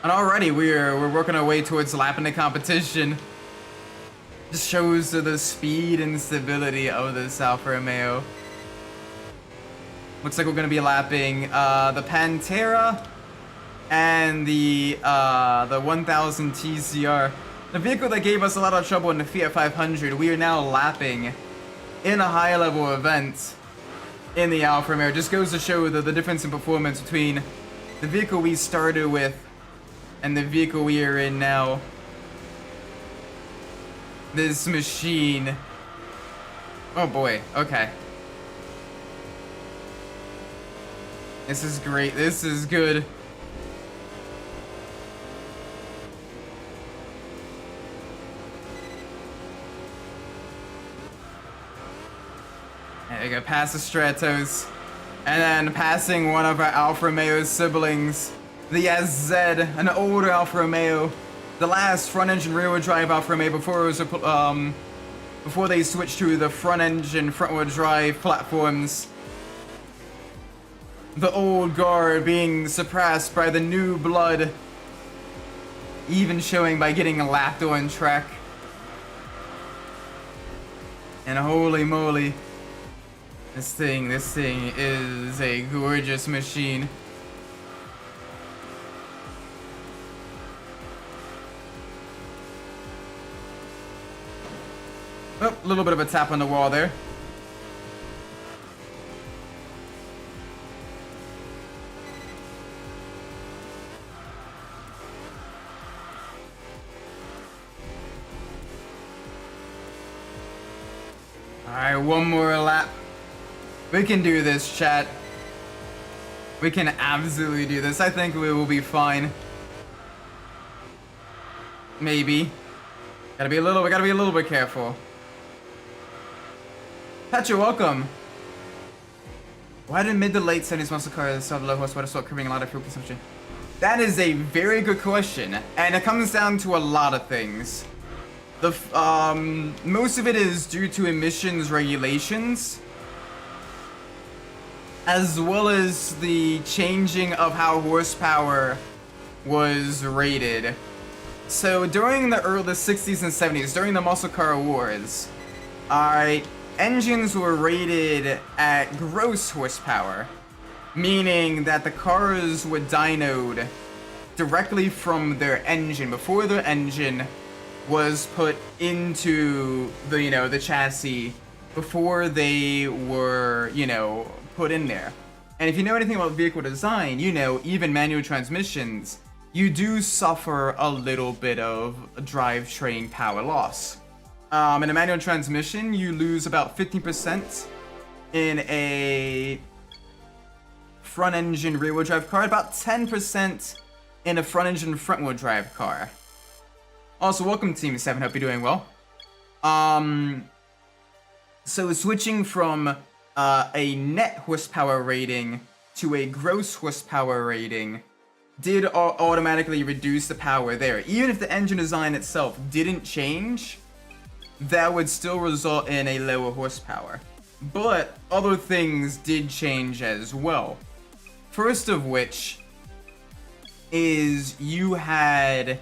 And already we're working our way towards lapping the competition. Just shows the speed and stability of this Alfa Romeo. Looks like we're gonna be lapping the Pantera and the 1000 TCR. The vehicle that gave us a lot of trouble in the Fiat 500, we are now lapping in a high level event in the Alfa Romeo. Just goes to show the difference in performance between the vehicle we started with and the vehicle we are in now. This machine. Oh boy, okay. This is great, this is good. you go, past the Stratos, and then passing one of our Alfa Romeo siblings, the SZ, an older Alfa Romeo, the last front-engine rear-wheel drive Alfa Romeo before it was before they switched to the front-engine front-wheel drive platforms. The old guard being suppressed by the new blood, even showing by getting lapped on track. And holy moly, this thing is a gorgeous machine. Oh, a little bit of a tap on the wall there. Alright, one more lap. We can do this, chat. We can absolutely do this. I think we will be fine. Maybe. We gotta be a little bit careful. Pat, you're welcome. Why did mid to late 70s muscle cars have low horsepower start curving a lot of fuel consumption? That is a very good question, and it comes down to a lot of things. Most of it is due to emissions regulations, as well as the changing of how horsepower was rated. So during the early 60s and 70s, during the muscle car wars, alright, engines were rated at gross horsepower, meaning that the cars were dynoed directly from their engine before their engine was put into the, the chassis, before they were, put in there. And if you know anything about vehicle design, even manual transmissions, you do suffer a little bit of drivetrain power loss. In a manual transmission, you lose about 15% in a front-engine rear-wheel drive car, about 10% in a front-engine front-wheel drive car. Also, welcome Team 7, hope you're doing well. So switching from a net horsepower rating to a gross horsepower rating did automatically reduce the power there. Even if the engine design itself didn't change, that would still result in a lower horsepower. But other things did change as well. First of which is you had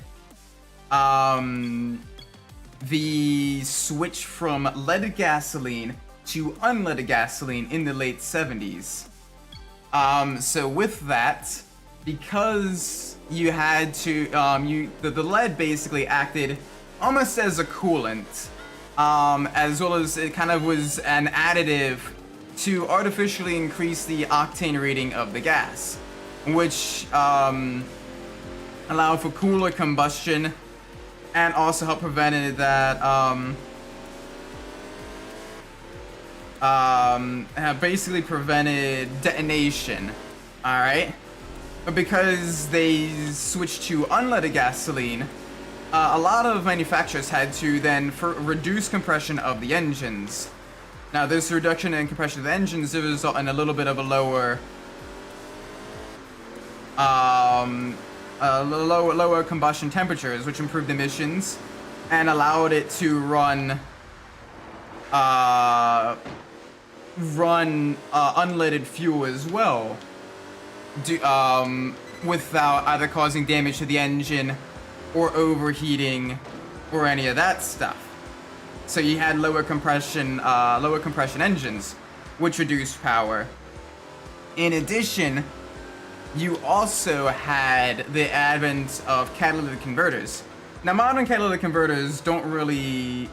the switch from leaded gasoline to unleaded gasoline in the late 70s. So with that, because you had to, the lead basically acted almost as a coolant, as well as it kind of was an additive to artificially increase the octane rating of the gas, which allowed for cooler combustion and also helped prevent that basically prevented detonation. Alright, but because they switched to unleaded gasoline, a lot of manufacturers had to then reduce compression of the engines. Now, this reduction in compression of the engines did result in a little bit of a lower combustion temperatures, which improved emissions and allowed it to run unleaded fuel as well, without either causing damage to the engine or overheating or any of that stuff. So you had lower compression engines, which reduced power. In addition, you also had the advent of catalytic converters. Now, modern catalytic converters don't really,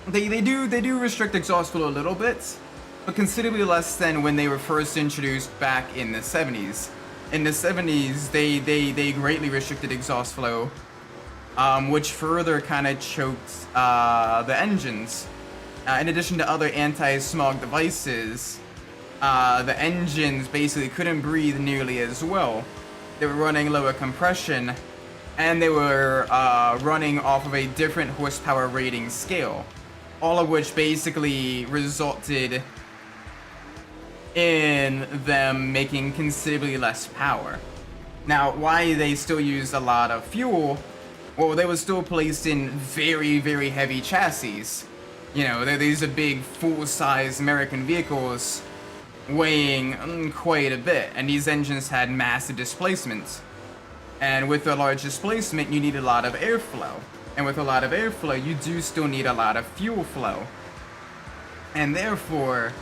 they do restrict exhaust flow a little bit, but considerably less than when they were first introduced back in the 70s. In the 70s, they greatly restricted exhaust flow, which further kind of choked the engines. In addition to other anti-smog devices, the engines basically couldn't breathe nearly as well. They were running lower compression, and they were running off of a different horsepower rating scale. all of which basically resulted in them making considerably less power. Now, why they still used a lot of fuel? Well, they were still placed in very, very heavy chassis. You know, these are big, full-size American vehicles weighing quite a bit, and these engines had massive displacements. And with a large displacement, you need a lot of airflow. And with a lot of airflow, you do still need a lot of fuel flow. And therefore,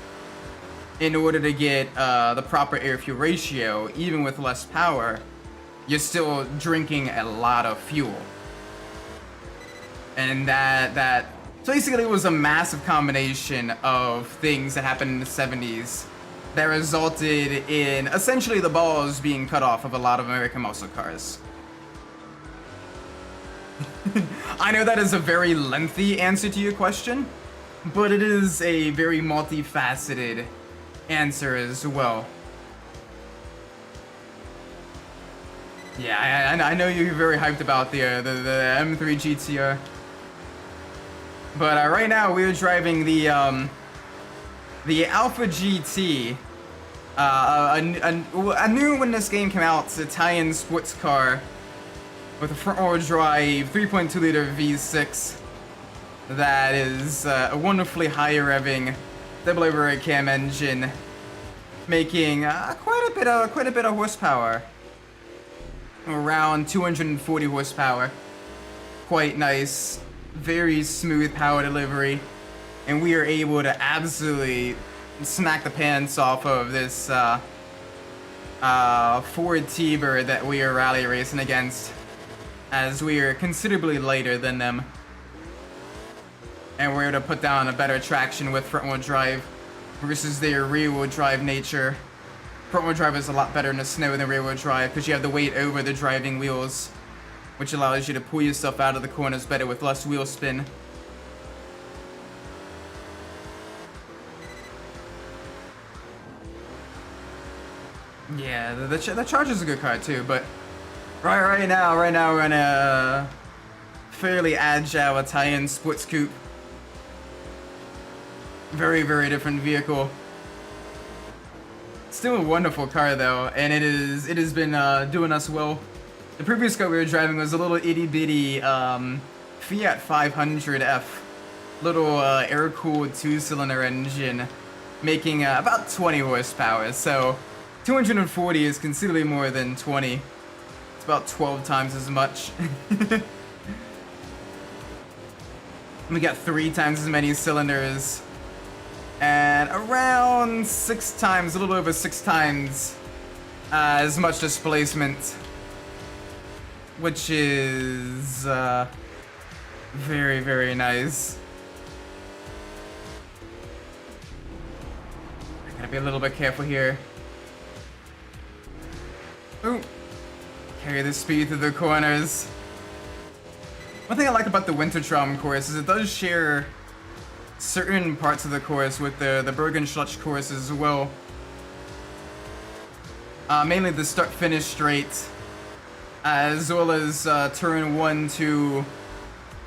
in order to get the proper air-fuel ratio, even with less power, you're still drinking a lot of fuel. And so basically it was a massive combination of things that happened in the 70s that resulted in essentially the balls being cut off of a lot of American muscle cars. I know that is a very lengthy answer to your question, but it is a very multifaceted answer as well. Yeah, I know you're very hyped about the M3 GTR. But right now we're driving the Alpha GT, a new when this game came out, it's an Italian sports car with a front-wheel drive 3.2 liter V6 that is a wonderfully high revving double overhead cam engine, making quite a bit of horsepower, around 240 horsepower. Quite nice. Very smooth power delivery, and we are able to absolutely smack the pants off of this Ford T-Bird that we are rally racing against, as we are considerably lighter than them, and we're able to put down a better traction with front-wheel drive versus their rear-wheel drive nature. Front-wheel drive is a lot better in the snow than rear-wheel drive because you have the weight over the driving wheels, which allows you to pull yourself out of the corners better with less wheel spin. Yeah, the Charger's a good car too, but right now we're in a fairly agile Italian sports coupe. Very, very different vehicle. Still a wonderful car though, and it has been doing us well. The previous car we were driving was a little itty-bitty Fiat 500F. Little air-cooled 2-cylinder engine, making about 20 horsepower. So 240 is considerably more than 20. It's about 12 times as much. We got 3 times as many cylinders. And around 6 times, a little over 6 times as much displacement. Which is very, very nice. I gotta be a little bit careful here. Ooh. Carry the speed through the corners. One thing I like about the Wintertraum course is it does share certain parts of the course with the Bergenschlucht course as well. Mainly the start-finish straight, as well as turn 1, 2,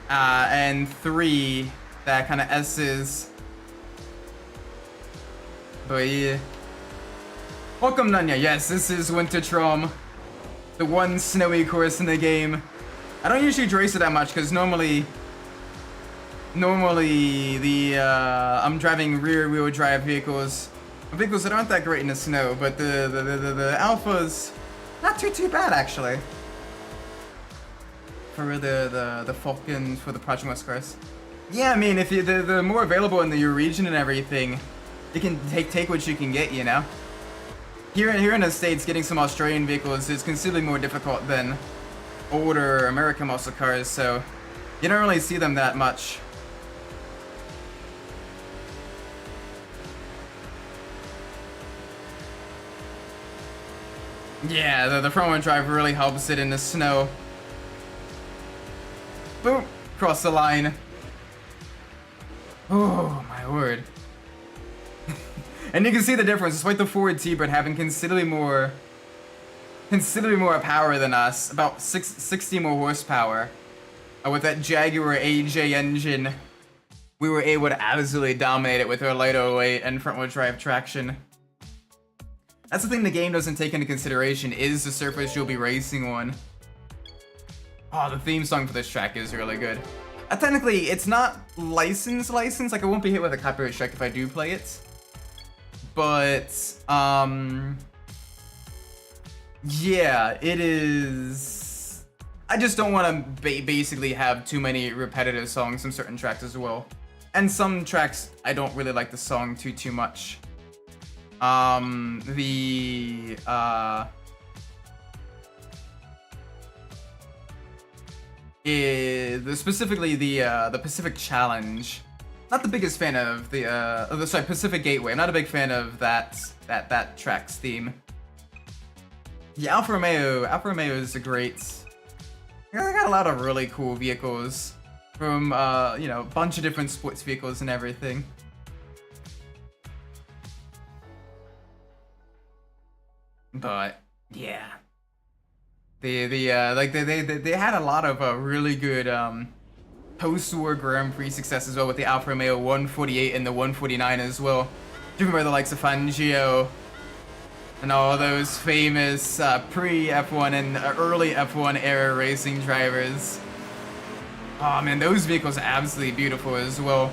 and 3, that kind of S's. But yeah. Welcome, Nanya. Yes, this is Wintertraum, the one snowy course in the game. I don't usually race it that much because normally I'm driving rear-wheel drive vehicles that aren't that great in the snow, but the Alpha's not too bad actually. For the Falcon, for the Project West cars. Yeah, I mean, if they're more available in your region and everything, you can take what you can get, you know. Here in the States, getting some Australian vehicles is considerably more difficult than older American muscle cars, so you don't really see them that much. Yeah, the front-wheel drive really helps it in the snow. Boom! Cross the line. Oh, my word. And you can see the difference. Despite the Ford T-Bird having considerably more power than us, about 60 more horsepower, with that Jaguar AJ engine we were able to absolutely dominate it with our lighter weight and front-wheel drive traction. That's the thing the game doesn't take into consideration, is the surface you'll be racing on. Oh, the theme song for this track is really good. Technically, it's not licensed, like I won't be hit with a copyright strike if I do play it. But, yeah, it is... I just don't want to basically have too many repetitive songs on certain tracks as well. And some tracks, I don't really like the song too much. Specifically the Pacific Challenge. Not the biggest fan of the Pacific Gateway. I'm not a big fan of that track's theme. Yeah, Alfa Romeo is a great. They got a lot of really cool vehicles from you know, a bunch of different sports vehicles and everything. But yeah, they had a lot of really good post-war Grand Prix success as well, with the Alfa Romeo 148 and the 149 as well, driven by the likes of Fangio and all those famous pre-F1 and early F1 era racing drivers. Oh man, those vehicles are absolutely beautiful as well.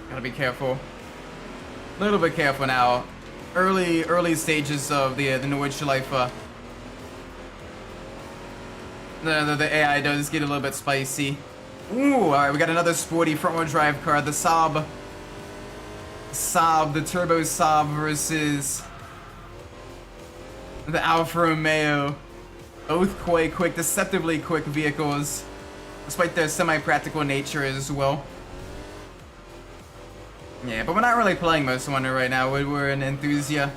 Gotta be careful. A little bit careful now. Early stages of the Nordschleife. The AI does get a little bit spicy. Ooh, alright, we got another sporty front-wheel drive car, the Saab. The Turbo Saab versus the Alfa Romeo. Both quite quick, deceptively quick vehicles, despite their semi-practical nature as well. Yeah, but we're not really playing Most Wanted right now. We're in Enthusia.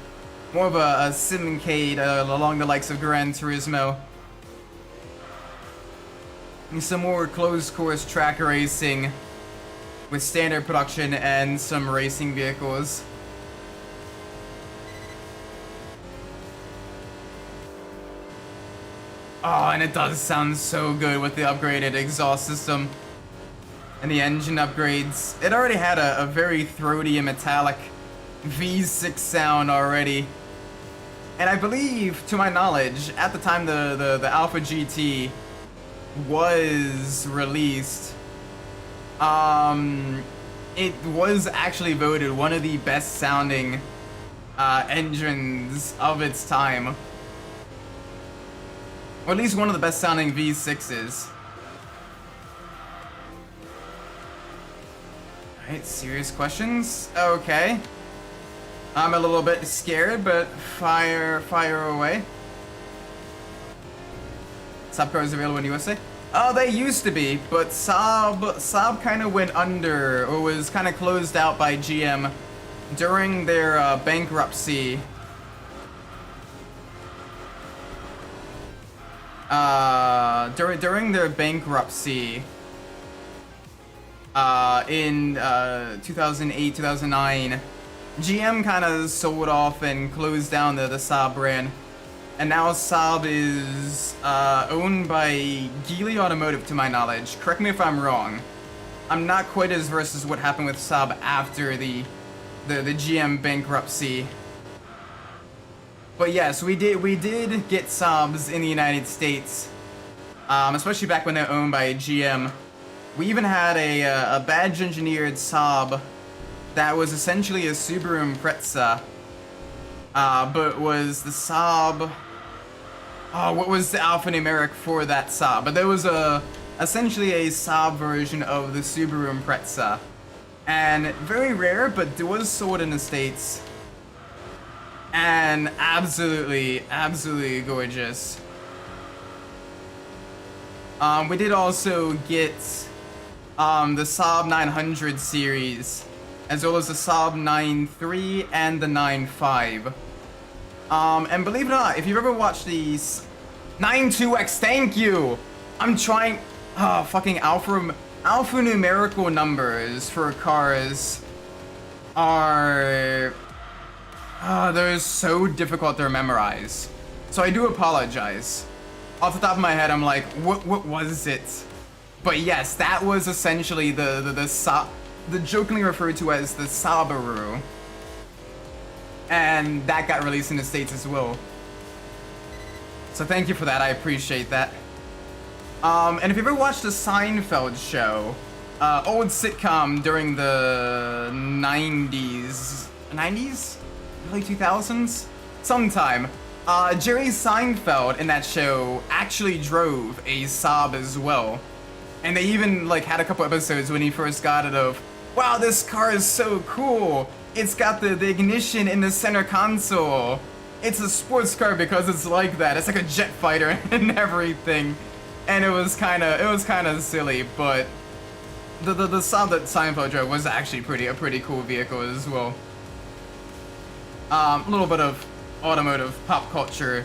More of a simcade along the likes of Gran Turismo. And some more closed course track racing with standard production and some racing vehicles. Oh, and it does sound so good with the upgraded exhaust system and the engine upgrades. It already had a very throaty and metallic V6 sound already. And I believe, to my knowledge, at the time the Alpha GT was released, it was actually voted one of the best sounding engines of its time. Or at least one of the best sounding V6s. Alright, serious questions? Okay. I'm a little bit scared, but fire away. Saab cars available in USA? Oh, they used to be, but Saab kind of went under, or was kind of closed out by GM during their bankruptcy. During their bankruptcy in 2008, 2009, GM kind of sold off and closed down the Saab brand. And now Saab is owned by Geely Automotive, to my knowledge. Correct me if I'm wrong. I'm not quite as versed as what happened with Saab after the GM bankruptcy. But yes, we did get Saabs in the United States, especially back when they're owned by GM. We even had a badge engineered Saab that was essentially a Subaru Impreza, but was the Saab. Oh, what was the alphanumeric for that Saab? But there was essentially a Saab version of the Subaru Impreza, and very rare, but it was sold in the States. And absolutely gorgeous. We did also get the Saab 900 series, as well as the Saab 9.3 and the 9.5. And believe it or not, if you've ever watched these 9.2X, thank you. I'm trying. Fucking alphanumerical numbers for cars are. They're so difficult to memorize. So I do apologize. Off the top of my head, I'm like, what was it? But yes, that was essentially the jokingly referred to as the Subaru. And that got released in the States as well. So thank you for that, I appreciate that. And if you ever watched the Seinfeld show, old sitcom during the 90s? Early 2000s? Sometime. Jerry Seinfeld in that show actually drove a Saab as well. And they even like had a couple episodes when he first got it of, wow, this car is so cool. It's got the ignition in the center console. It's a sports car because it's like that. It's like a jet fighter and everything. And it was kind of silly, but the Saab that Seinfeld drove was actually a pretty cool vehicle as well. A little bit of automotive pop culture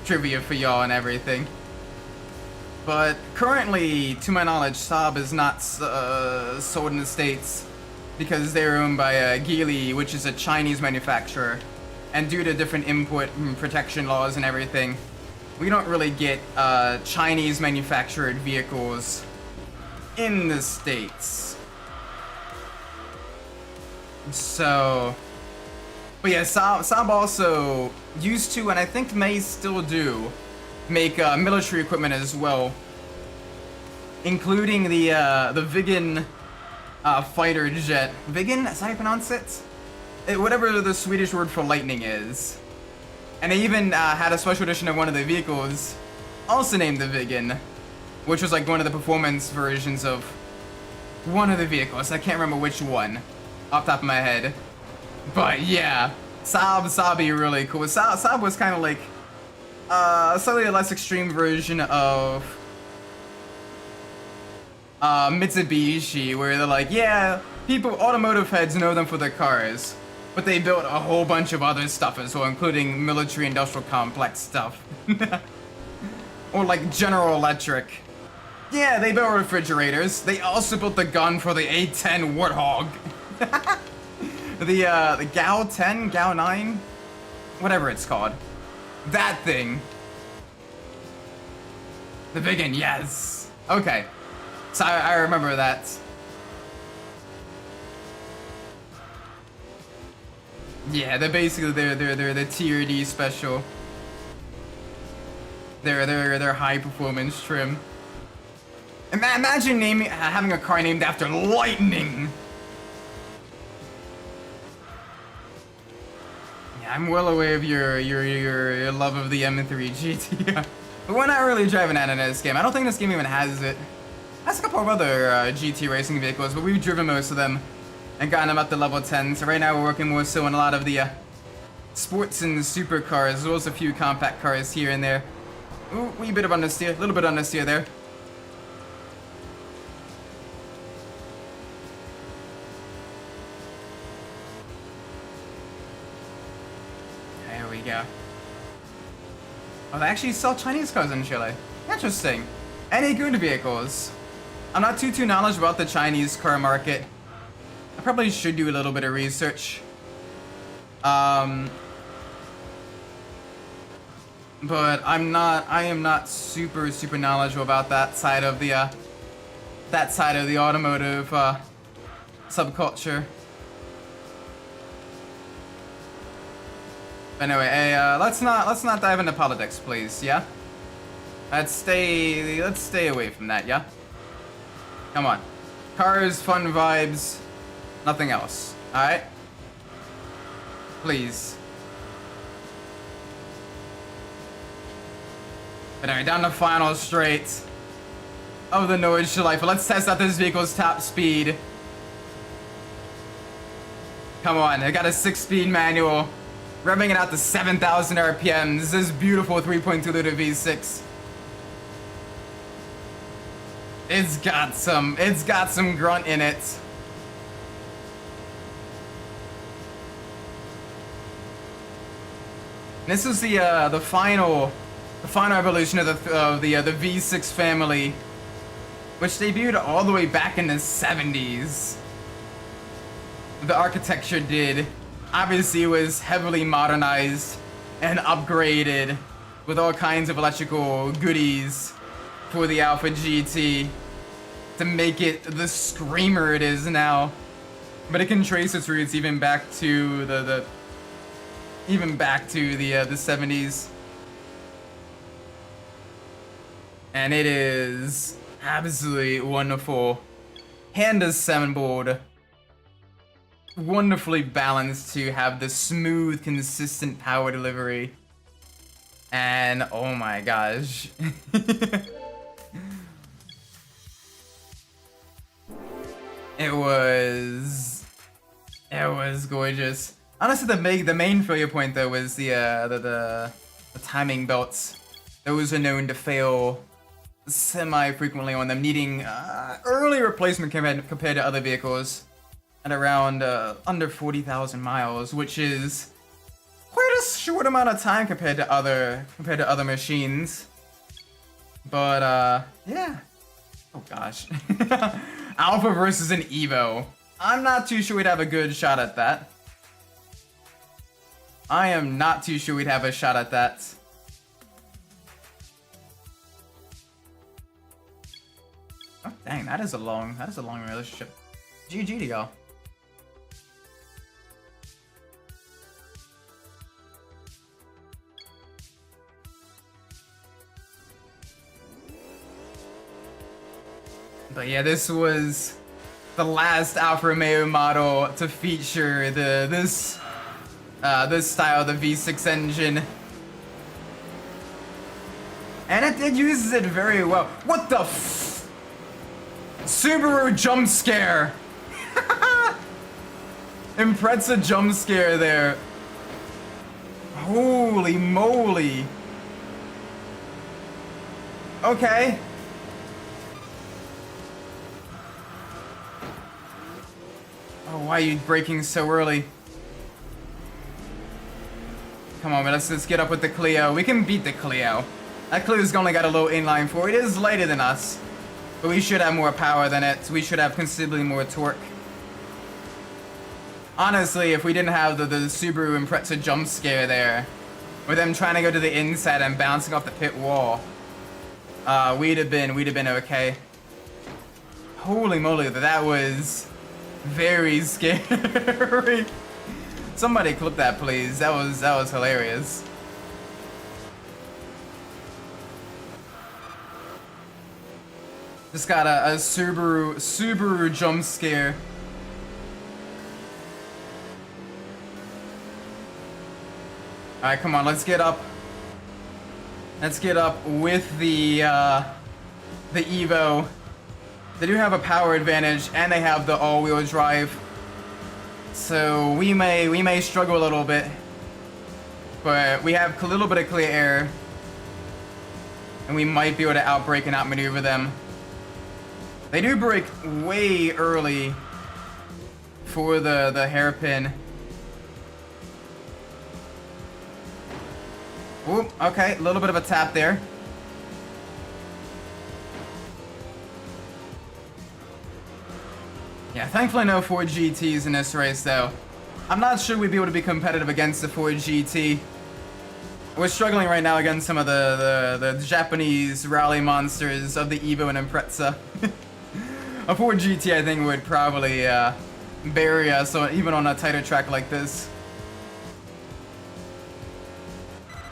trivia for y'all and everything. But currently, to my knowledge, Saab is not sold in the States because they're owned by Geely, which is a Chinese manufacturer. And due to different import protection laws and everything, we don't really get Chinese manufactured vehicles in the States. So, but yeah, Saab also used to, and I think may still do, make military equipment as well, including the Viggen fighter jet. Viggen? Is that how you pronounce it? Whatever the Swedish word for lightning is. And they even had a special edition of one of the vehicles, also named the Viggen, which was like one of the performance versions of one of the vehicles. I can't remember which one off the top of my head. But yeah, Saab be really cool. Saab was kind of like a slightly less extreme version of Mitsubishi, where they're like, yeah, automotive heads know them for their cars, but they built a whole bunch of other stuff as well, including military industrial complex stuff. Or like General Electric. Yeah, they built refrigerators. They also built the gun for the A-10 Warthog. the GAU 10, GAU 9, whatever it's called. That thing. The Viggen, yes. Okay. So I remember that. Yeah, they're basically they're the tier D special. They're high performance trim. Imagine having a car named after lightning. Yeah, I'm well aware of your love of the M3 GT. But we're not really driving that in this game. I don't think this game even has it. It has a couple of other GT racing vehicles, but we've driven most of them and gotten them up to level 10. So right now we're working more so on a lot of the sports and supercars, as well as a few compact cars here and there. Ooh, wee bit of understeer, a little bit of understeer there. There we go. Oh, they actually sell Chinese cars in Chile. Interesting. Any good vehicles? I'm not too knowledgeable about the Chinese car market. I probably should do a little bit of research. But I am not super knowledgeable about that side of the automotive subculture. Anyway, hey, let's not dive into politics, please, yeah? Let's stay away from that, yeah? Come on. Cars, fun vibes, nothing else. Alright? Please. But alright, down the final straight of the Nordschleife. Let's test out this vehicle's top speed. Come on, I got a 6-speed manual. Revving it out to 7,000 RPMs. This beautiful 3.2 liter V6. It's got some grunt in it. This is the final evolution of the V6 family, which debuted all the way back in the 70s. The architecture did. Obviously, it was heavily modernized and upgraded with all kinds of electrical goodies for the Alpha GT. to make it the screamer it is now. But it can trace its roots even back to the 70s. And it is absolutely wonderful. Hand assembled. Wonderfully balanced to have the smooth, consistent power delivery. And oh my gosh. It was gorgeous. Honestly, the main failure point though was the timing belts. Those are known to fail semi-frequently on them, needing early replacement compared to other vehicles at around under 40,000 miles, which is quite a short amount of time compared to other machines. But yeah. Oh gosh. Alpha versus an Evo. I'm not too sure we'd have a good shot at that. I am not too sure we'd have a shot at that. Oh dang, that is a long relationship. GG to y'all. But yeah, this was the last Alfa Romeo model to feature this style, the V6 engine. And it uses it very well. What the f? Subaru jump scare! Impreza jump scare there. Holy moly. Okay. Oh, why are you braking so early? Come on, man, let's get up with the Clio. We can beat the Clio. That Clio's only got a low inline 4. It is lighter than us, but we should have more power than it. We should have considerably more torque. Honestly, if we didn't have the Subaru Impreza jump scare there, with them trying to go to the inside and bouncing off the pit wall, we'd have been okay. Holy moly, that was very scary. Somebody clip that, please. That was hilarious. Just got a Subaru jump scare. All right, come on, let's get up. Let's get up with the Evo. They do have a power advantage, and they have the all-wheel drive. So we may struggle a little bit, but we have a little bit of clear air, and we might be able to outbrake and outmaneuver them. They do brake way early for the hairpin. Ooh, okay, a little bit of a tap there. Yeah, thankfully no Ford GTs in this race though. I'm not sure we'd be able to be competitive against the Ford GT. We're struggling right now against some of the Japanese rally monsters of the Evo and Impreza. A Ford GT I think would probably bury us even on a tighter track like this.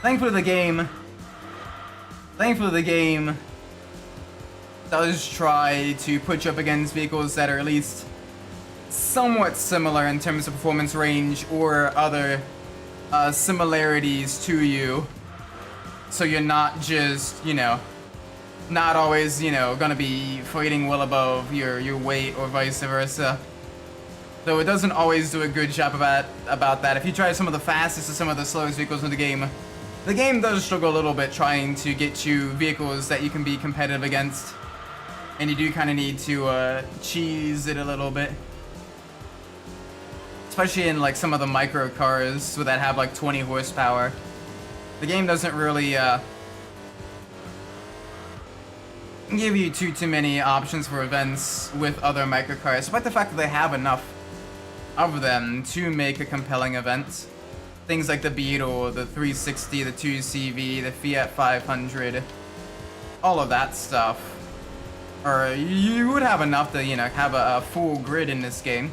Thankfully the game does try to put you up against vehicles that are at least somewhat similar in terms of performance range or other similarities to you. So you're not just, not always, gonna be fighting well above your weight or vice versa. Though it doesn't always do a good job about that. If you try some of the fastest or some of the slowest vehicles in the game does struggle a little bit trying to get you vehicles that you can be competitive against. And you do kind of need to cheese it a little bit. Especially in like some of the microcars that have like 20 horsepower. The game doesn't really give you too many options for events with other microcars, despite the fact that they have enough of them to make a compelling event. Things like the Beetle, the 360, the 2CV, the Fiat 500, all of that stuff. or you would have enough to, you know, have a full grid in this game.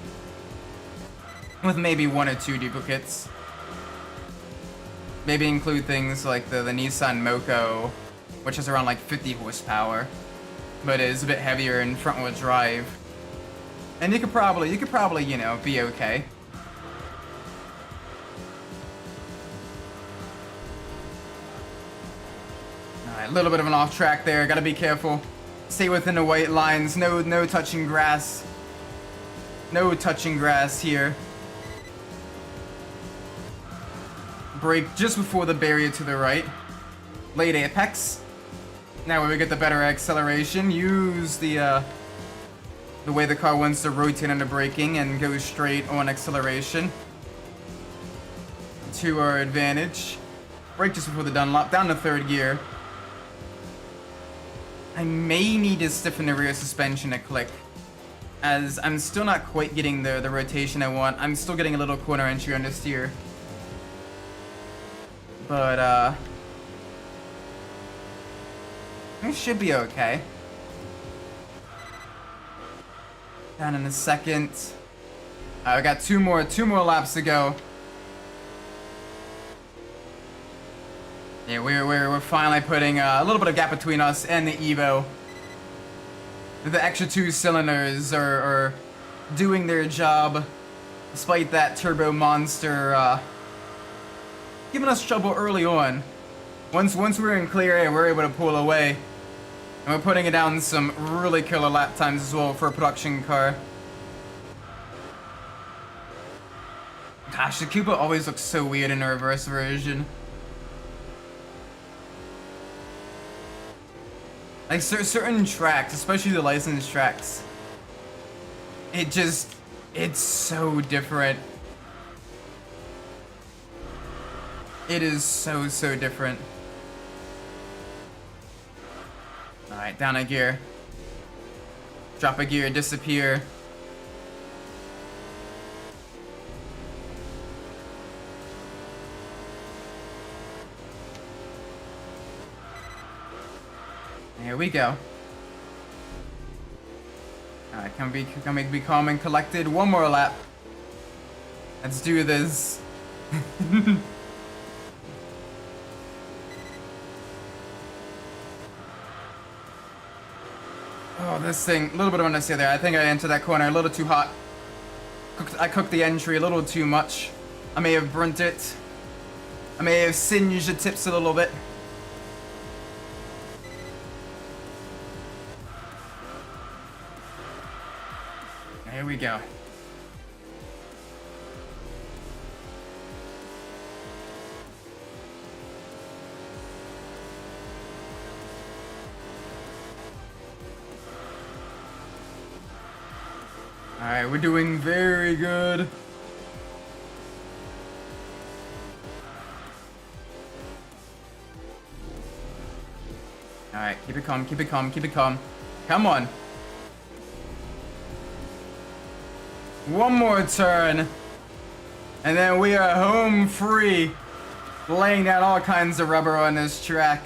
With maybe 1 or 2 duplicates. Maybe include things like the Nissan Moco, which is around like 50 horsepower, but is a bit heavier in front-wheel drive. And you could probably, you know, be okay. Alright, a little bit of an off track there, gotta be careful. Stay within the white lines, no touching grass. No touching grass here. Brake just before the barrier to the right. Late apex. Now where we get the better acceleration, use the way the car wants to rotate under braking and go straight on acceleration. To our advantage. Brake just before the Dunlop, down to 3rd gear. I may need to stiffen the rear suspension a click, as I'm still not quite getting the rotation I want. I'm still getting a little corner entry understeer. But, it should be okay. Down in a second. We got two more laps to go. Yeah, we're finally putting a little bit of gap between us and the Evo. The extra 2 cylinders are doing their job, despite that turbo monster giving us trouble early on. Once we're in clear air, we're able to pull away. And we're putting it down some really killer lap times as well for a production car. Gosh, the Cooper always looks so weird in the reverse version. Like certain tracks, especially the licensed tracks, it's so different. It is so different. Alright, down a gear. Drop a gear, disappear. Here we go. Alright, can we be calm and collected? One more lap. Let's do this. Oh, this thing, a little bit of understeer there. I think I entered that corner a little too hot. I cooked the entry a little too much. I may have burnt it. I may have singed the tips a little bit. Here we go. Alright, we're doing very good. Alright, keep it calm, keep it calm, keep it calm. Come on. One more turn. And then we are home free. Laying down all kinds of rubber on this track.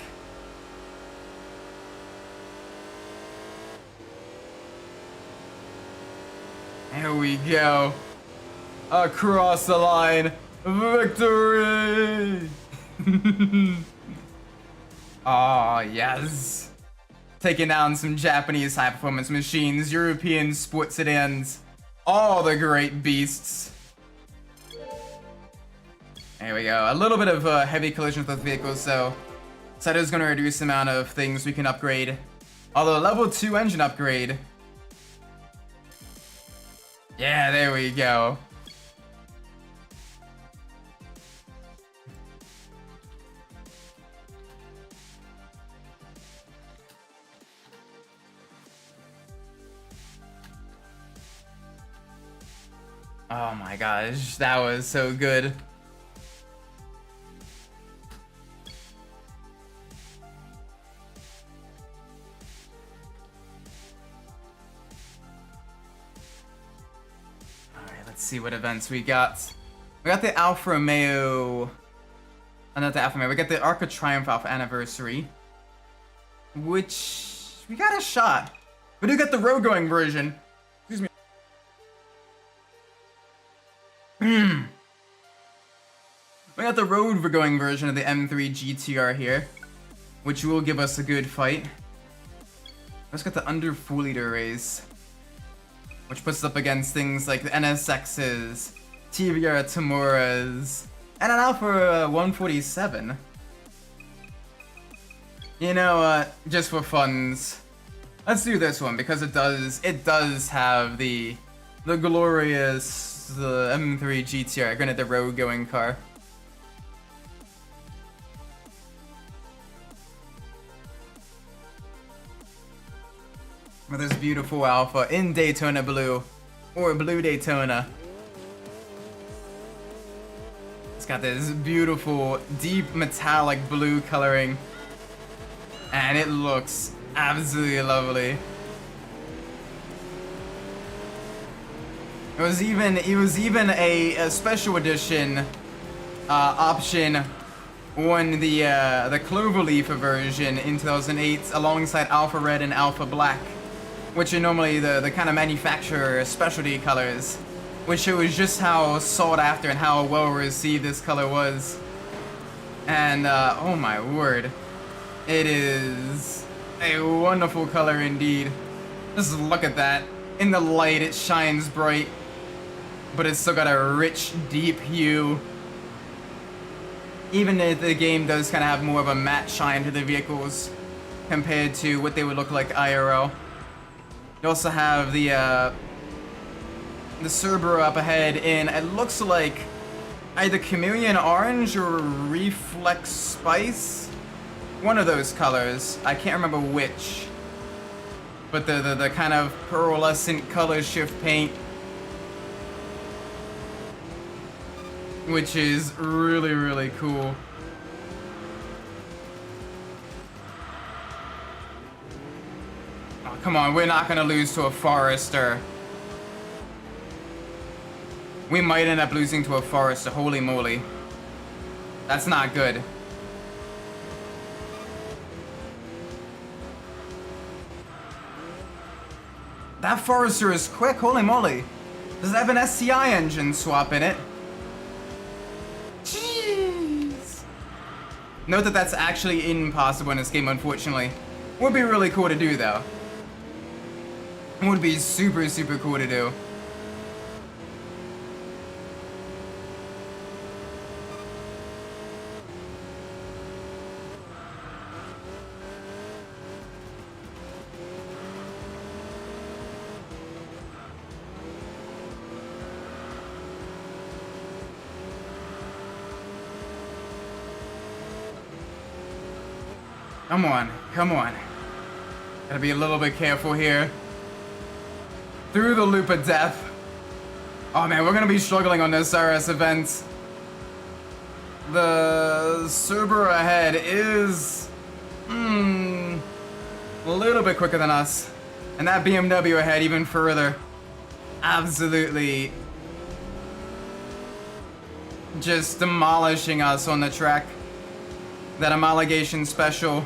Here we go. Across the line. Victory! Oh, yes. Taking down some Japanese high-performance machines, European sports sedans, all the great beasts. There we go. A little bit of heavy collision with the vehicles, so that is going to reduce the amount of things we can upgrade. Although level 2 engine upgrade. Yeah, there we go. Oh my gosh, that was so good. Let's see what events we got. We got the Alfa Romeo. Not the Alfa Romeo. We got the Arc of Triumph Alpha Anniversary. Which we got a shot. We do get the road going version. Excuse me. We got the road going version of the M3 GTR here, which will give us a good fight. Let's get the under 4 liter race, which puts us up against things like the NSXs, TVR Tamuras, and an Alpha 147. You know, just for funds, let's do this one because it does have the glorious M3 GTR, granted the road going car. With this beautiful Alpha in Daytona Blue, or Blue Daytona. It's got this beautiful, deep metallic blue coloring, and it looks absolutely lovely. It was even a special edition option on the Cloverleaf version in 2008, alongside Alpha Red and Alpha Black, which are normally the kind of manufacturer specialty colors, which shows just how sought after and how well received this color was. And oh my word, it is a wonderful color indeed. Just look at that. In the light it shines bright, but it's still got a rich, deep hue. Even if the game does kind of have more of a matte shine to the vehicles compared to what they would look like IRL. You also have the Cerbero up ahead in, it looks like either Chameleon Orange or Reflex Spice. One of those colors. I can't remember which. But the kind of pearlescent color shift paint, which is really, really cool. Oh, come on, we're not gonna lose to a Forester. We might end up losing to a Forester, holy moly. That's not good. That Forester is quick, holy moly. Does it have an SCI engine swap in it? Jeez. Note that that's actually impossible in this game, unfortunately. Would be really cool to do, though. Would be super, super cool to do. Come on, come on. Gotta be a little bit careful here. Through the loop of death. Oh man, we're gonna be struggling on this RS event. The Cerbero ahead is a little bit quicker than us. And that BMW ahead even further. Absolutely just demolishing us on the track. That homologation special.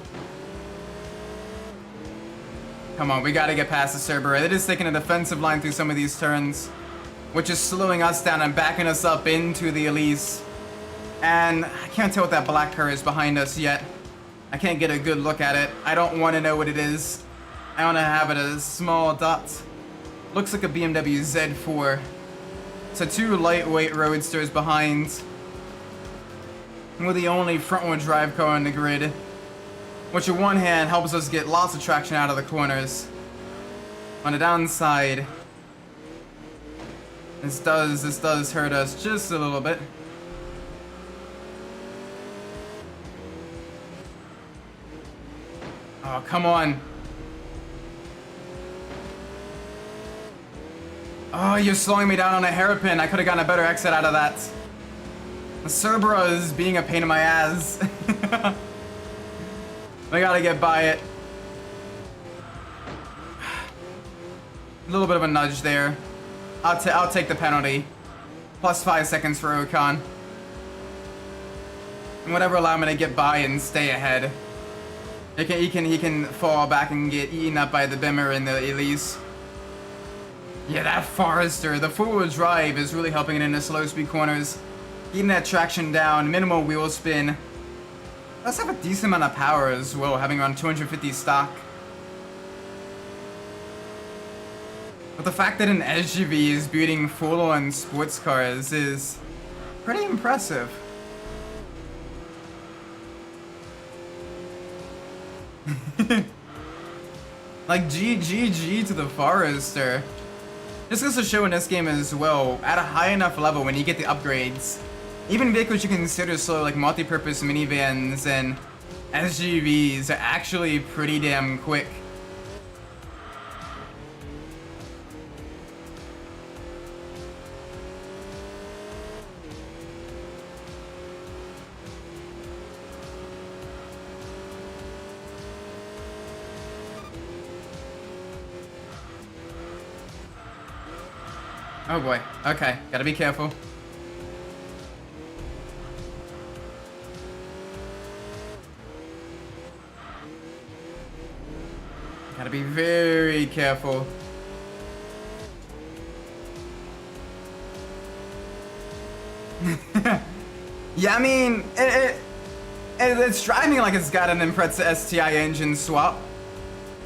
Come on, we gotta get past the Cerbero. It is taking a defensive line through some of these turns, which is slowing us down and backing us up into the Elise. And I can't tell what that black car is behind us yet. I can't get a good look at it. I don't want to know what it is. I want to have it as a small dot. Looks like a BMW Z4. So 2 lightweight roadsters behind. We're the only front-wheel drive car on the grid, which on one hand helps us get lots of traction out of the corners. On the downside, this does hurt us just a little bit. Oh, come on. Oh, you're slowing me down on a hairpin. I could have gotten a better exit out of that. The Cerbero is being a pain in my ass. I gotta get by it. A little bit of a nudge there. I'll take the penalty. Plus 5 seconds for Ocon. And whatever allowed me to get by and stay ahead. He can fall back and get eaten up by the Bimmer and the Elise. Yeah, that Forester, the four-wheel drive is really helping it in the slow speed corners. Keeping that traction down, minimal wheel spin. Does have a decent amount of power as well, having around 250 stock. But the fact that an SUV is beating full-on sports cars is pretty impressive. Like GG to the Forester. This goes to show in this game as well, at a high enough level when you get the upgrades, even vehicles you consider slow like multi-purpose minivans and SUVs are actually pretty damn quick. Oh boy, okay, gotta be careful. Gotta be very careful. Yeah, I mean, it's driving like it's got an Impreza STI engine swap.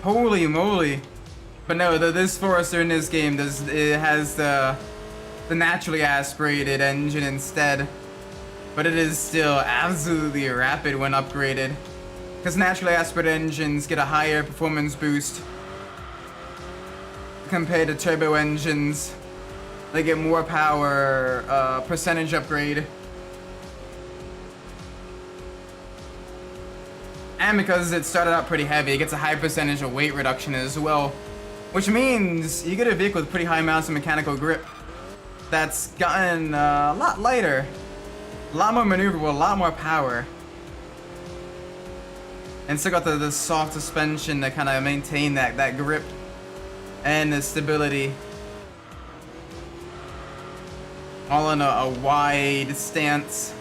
Holy moly. But no, this Forester in this game has the naturally aspirated engine instead. But it is still absolutely rapid when upgraded. Because naturally aspirated engines get a higher performance boost compared to turbo engines. They get more power, percentage upgrade. And because it started out pretty heavy, it gets a high percentage of weight reduction as well. Which means you get a vehicle with pretty high amounts of mechanical grip that's gotten a lot lighter, a lot more maneuverable, a lot more power. And still got the soft suspension to kind of maintain that grip and the stability. All in a wide stance.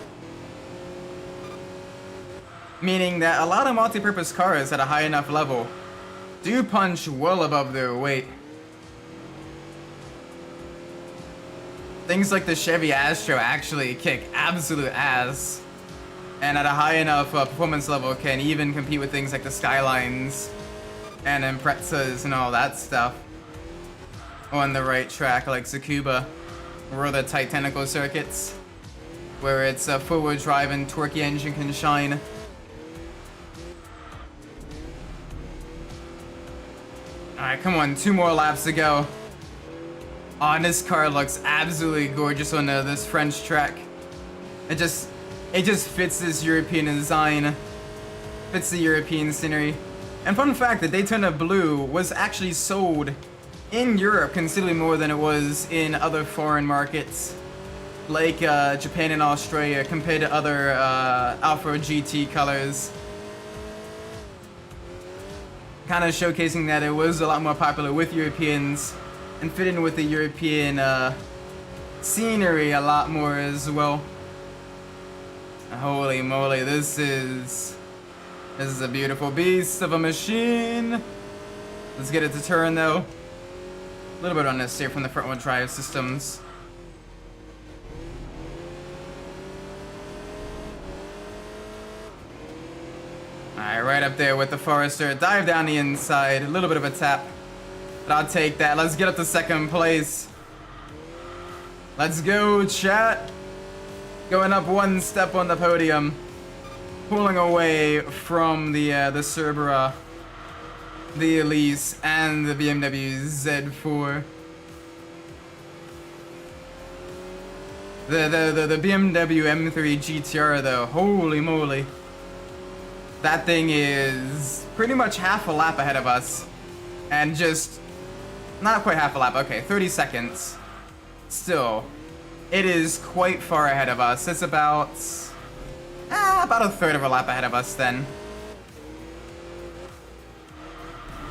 Meaning that a lot of multi-purpose cars at a high enough level do punch well above their weight. Things like the Chevy Astro actually kick absolute ass. And at a high enough performance level can even compete with things like the Skylines and Imprezas and all that stuff. On the right track like Tsukuba or the Titanical circuits, where it's a four-wheel drive and torquey engine can shine. Alright, come on, 2 more laps to go. Oh, and this car looks absolutely gorgeous on this French track. It just fits this European design, fits the European scenery. And fun fact, the Daytona Blue was actually sold in Europe considerably more than it was in other foreign markets, like Japan and Australia, compared to other Alfa GT colors. Kind of showcasing that it was a lot more popular with Europeans and fit in with the European scenery a lot more as well. Holy moly, this is a beautiful beast of a machine. Let's get it to turn though. A little bit unnecessary from the front wheel drive systems. Alright, right up there with the Forester. Dive down the inside. A little bit of a tap. But I'll take that. Let's get up to second place. Let's go, chat. Going up one step on the podium. Pulling away from the Cerbera, the Elise, and the BMW Z4. The BMW M3 GTR though, holy moly. That thing is pretty much half a lap ahead of us. And just, not quite half a lap, okay, 30 seconds. Still, it is quite far ahead of us. It's about a third of a lap ahead of us then.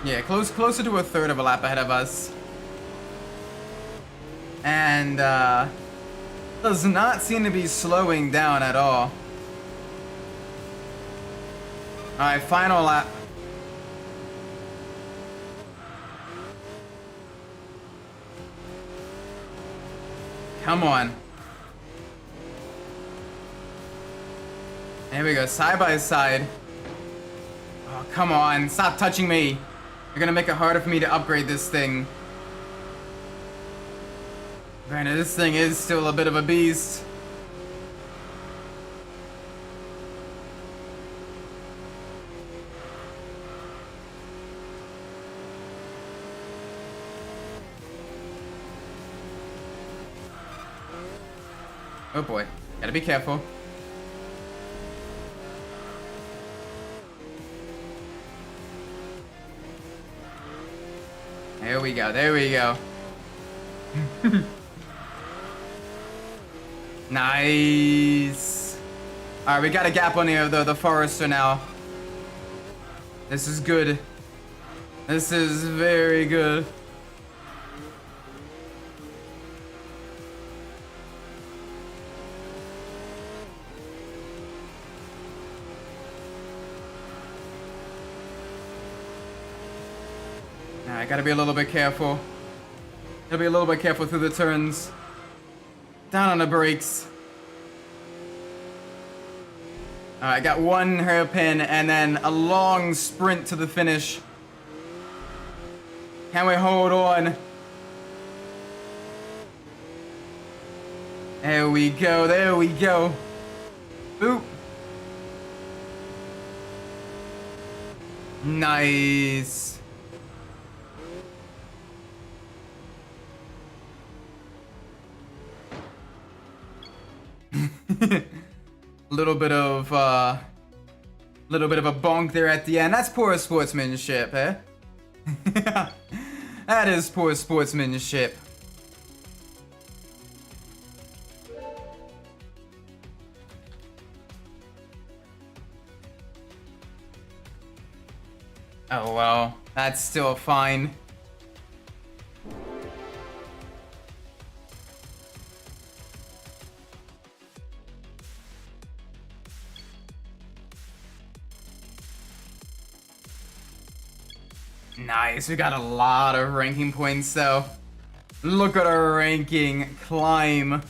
Yeah, closer to a third of a lap ahead of us. And, does not seem to be slowing down at all. Alright, final lap. Come on. There we go, side by side. Oh, come on, stop touching me. You're gonna make it harder for me to upgrade this thing. Granted, this thing is still a bit of a beast. Oh boy, gotta be careful. There we go, there we go. Nice. Alright, we got a gap on the Forester now. This is good. This is very good. I gotta be a little bit careful. Gotta be a little bit careful through the turns. Down on the brakes. Alright, got one hairpin and then a long sprint to the finish. Can we hold on? There we go, there we go. Boop. Nice. Little bit of a bonk there at the end. That's poor sportsmanship, eh? That is poor sportsmanship. Oh well, that's still fine. Nice, we got a lot of ranking points though. Look at our ranking climb.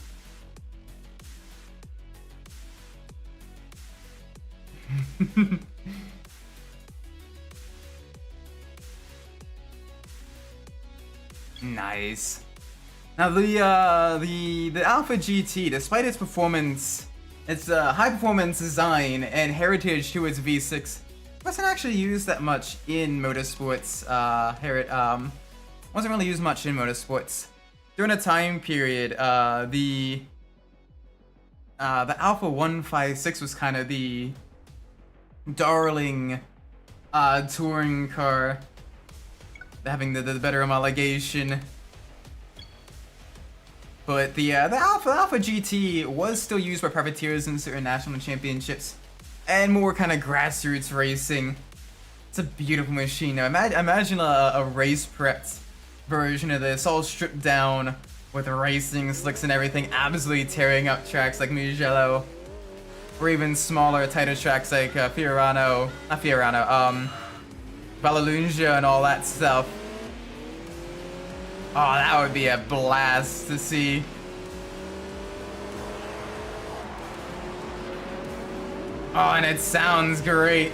Nice. Now the Alpha GT, despite its performance, its high performance design and heritage to its V6, wasn't actually used that much in motorsports. Wasn't really used much in motorsports. During a time period, the Alpha 156 was kind of the darling touring car, having the better homologation. But the Alpha GT was still used by privateers in certain national championships and more kind of grassroots racing. It's a beautiful machine. Now imagine a race prepped version of this, all stripped down with racing slicks and everything, absolutely tearing up tracks like Mugello, or even smaller, tighter tracks like Vallelunga and all that stuff. Oh, that would be a blast to see. Oh, and it sounds great.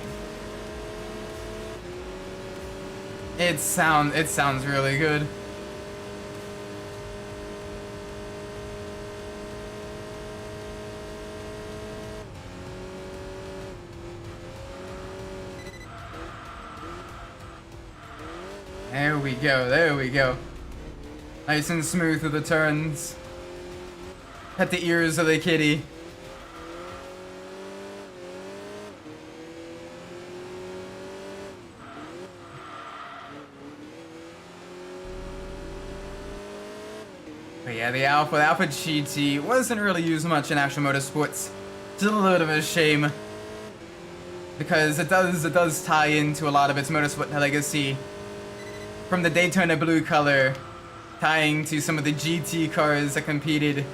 It sounds really good. There we go, there we go. Nice and smooth through the turns. Pet the ears of the kitty. But yeah, the Alpha GT wasn't really used much in actual motorsports. It's a little bit of a shame, because it does tie into a lot of its motorsport legacy from the Daytona blue color, tying to some of the GT cars that competed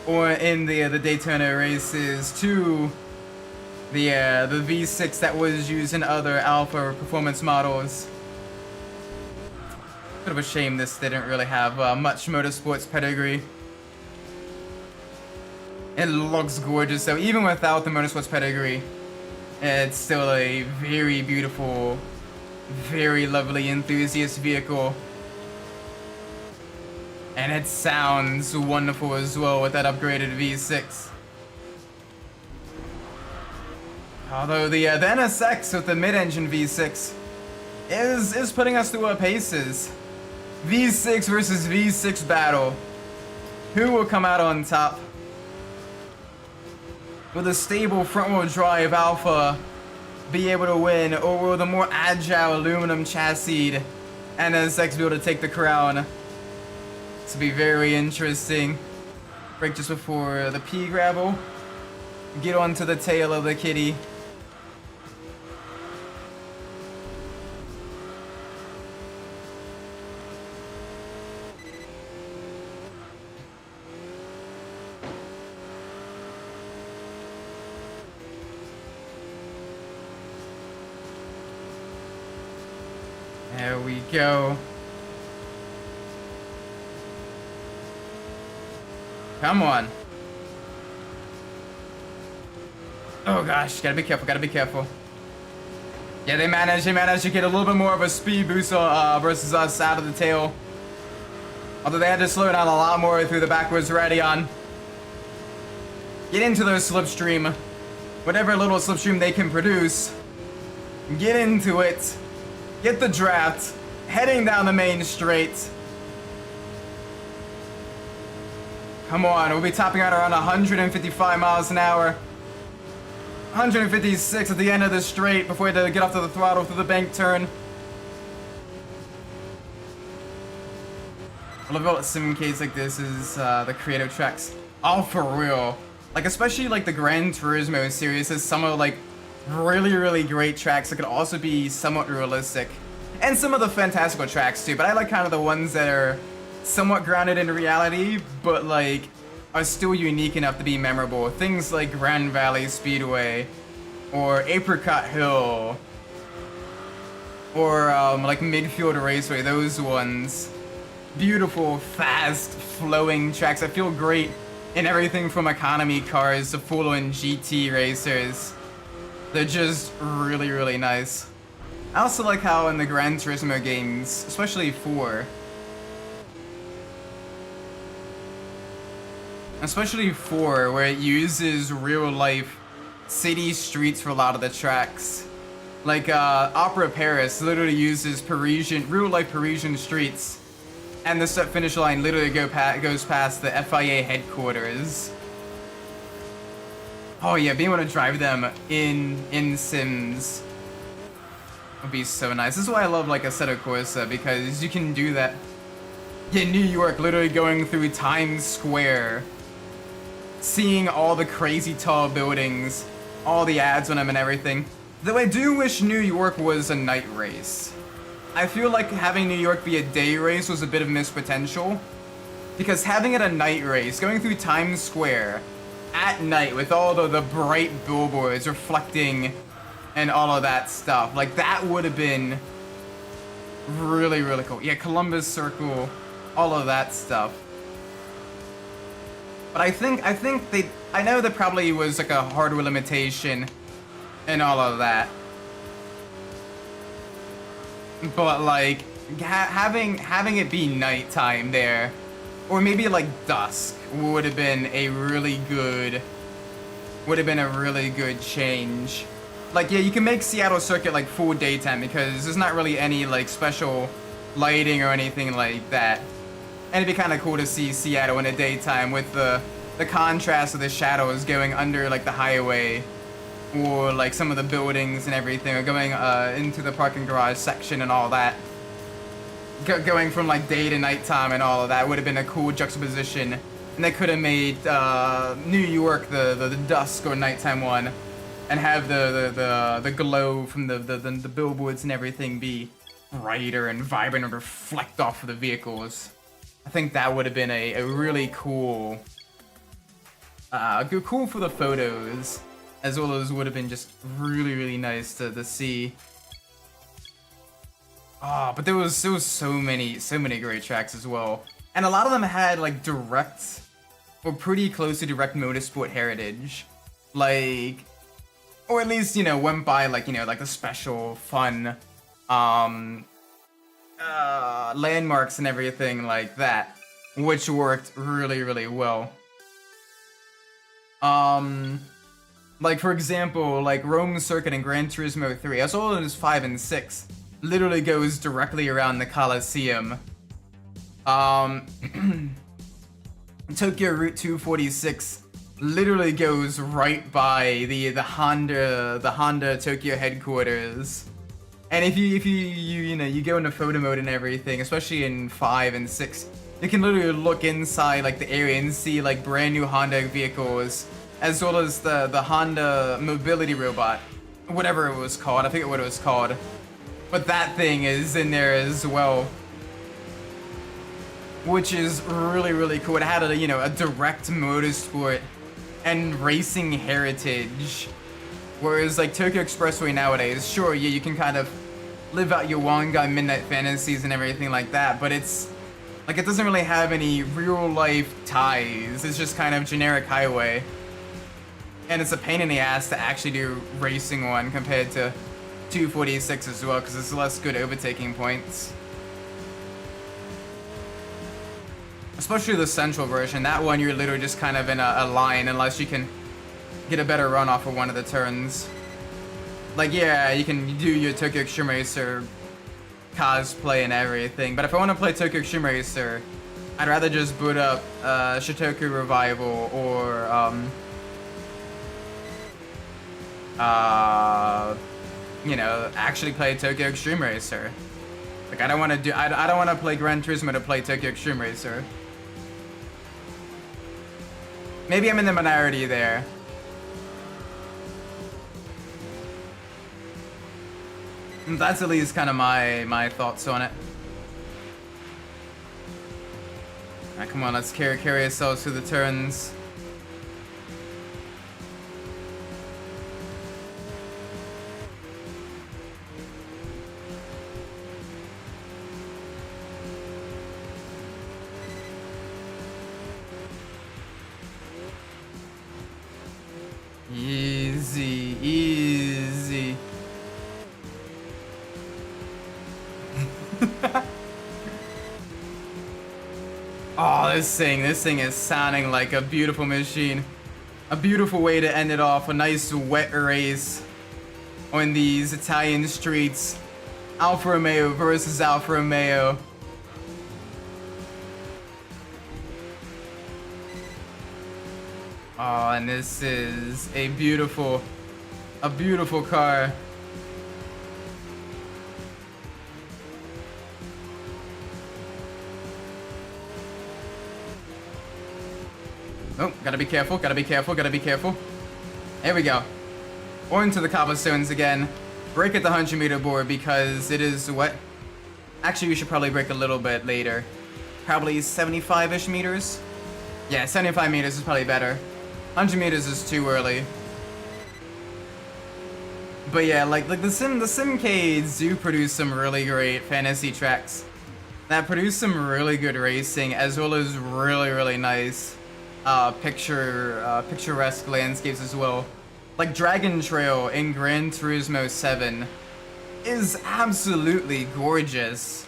or in the Daytona races, to the V6 that was used in other Alpha performance models. Bit of a shame this didn't really have much motorsports pedigree. It looks gorgeous, so even without the motorsports pedigree, it's still a very beautiful, very lovely enthusiast vehicle. And it sounds wonderful as well with that upgraded V6. Although the NSX with the mid-engine V6 is putting us through our paces. V6 versus V6 battle. Who will come out on top? Will the stable front-wheel drive Alpha be able to win, or will the more agile aluminum chassis NSX be able to take the crown? This will be very interesting. Break just before the P gravel. Get onto the tail of the kitty. There we go. Come on. Oh gosh, gotta be careful, gotta be careful. Yeah, they managed to get a little bit more of a speed boost versus us out of the tail. Although they had to slow down a lot more through the backwards Radeon. Get into their slipstream. Whatever little slipstream they can produce. Get into it. Get the draft. Heading down the main straight. Come on, we'll be topping out around 155 miles an hour. 156 at the end of the straight before we get off to the throttle through the bank turn. I love how sim case like this is the creative tracks. All for real. Like, especially like the Gran Turismo series has some of like really great tracks that could also be somewhat realistic. And some of the fantastical tracks too, but I like kind of the ones that are somewhat grounded in reality, but like are still unique enough to be memorable. Things like Grand Valley Speedway, or Apricot Hill, or like Midfield Raceway, those ones. Beautiful, fast, flowing tracks that feel great in everything from economy cars to full-on GT racers. They're just really nice. I also like how in the Gran Turismo games, especially 4, where it uses real-life city streets for a lot of the tracks. Like, Opera Paris literally uses real-life Parisian streets, and the start-finish line literally goes past the FIA headquarters. Oh yeah, being able to drive them in Sims would be so nice. This is why I love, like, Assetto Corsa, because you can do that in New York, literally going through Times Square, seeing all the crazy tall buildings, all the ads on them and everything. Though I do wish New York was a night race. I feel like having New York be a day race was a bit of missed potential, because having it a night race, going through Times Square at night with all the bright billboards reflecting and all of that stuff, like that would have been really cool. Yeah, Columbus Circle, all of that stuff. But I know there probably was like a hardware limitation and all of that. But like having it be nighttime there, or maybe like dusk, would have been a really good change. Like, yeah, you can make Seattle Circuit like full daytime because there's not really any like special lighting or anything like that. And it'd be kind of cool to see Seattle in the daytime with the contrast of the shadows going under like the highway, or like some of the buildings and everything, or going into the parking garage section and all that. Going from like day to nighttime and all of that would have been a cool juxtaposition, and they could have made New York the dusk or nighttime one, and have the glow from the billboards and everything be brighter and vibrant and reflect off of the vehicles. I think that would have been a really cool, cool for the photos, as well as would have been just really nice to see. Oh, but there was so many great tracks as well, and a lot of them had like direct were pretty close to direct motorsport heritage. Like, or at least, you know, went by like, you know, like the special fun landmarks and everything like that, which worked really, really well. Like for example, like Rome Circuit and Gran Turismo 3, as well as 5 and 6, literally goes directly around the Colosseum. Tokyo Route 246 literally goes right by the Honda Tokyo headquarters. And if you go into photo mode and everything, especially in 5 and 6, you can literally look inside like the area and see like brand new Honda vehicles, as well as the Honda mobility robot, whatever it was called. I forget what it was called, but that thing is in there as well, which is really, really cool. It had a, you know, a direct motorsport and racing heritage, whereas like Tokyo Expressway nowadays, sure, yeah, you can kind of live out your Wonga Midnight Fantasies and everything like that, but it's like it doesn't really have any real life ties. It's just kind of generic highway, and it's a pain in the ass to actually do racing on compared to 246 as well, because it's less good overtaking points. Especially the central version. That one, you're literally just kind of in a line unless you can get a better run off of one of the turns. Like, yeah, you can do your Tokyo Extreme Racer cosplay and everything, but if I want to play Tokyo Extreme Racer, I'd rather just boot up Shotoku Revival or you know, actually play Tokyo Extreme Racer. Like, I don't want to play Gran Turismo to play Tokyo Extreme Racer. Maybe I'm in the minority there. That's at least kind of my thoughts on it. Alright, come on, let's carry ourselves through the turns. Easy, easy. Oh, this thing is sounding like a beautiful machine. A beautiful way to end it off. A nice wet race on these Italian streets. Alfa Romeo versus Alfa Romeo. Oh, and this is a beautiful car. Oh, gotta be careful, gotta be careful, gotta be careful. There we go. Or into the cobblestones again. Brake at the 100-meter board because it is wet. Actually, we should probably brake a little bit later. Probably 75-ish meters. Yeah, 75 meters is probably better. 100 meters is too early. But yeah, like the Simcades do produce some really great fantasy tracks that produce some really good racing, as well as really, really nice picturesque landscapes as well. Like Dragon Trail in Gran Turismo 7 is absolutely gorgeous.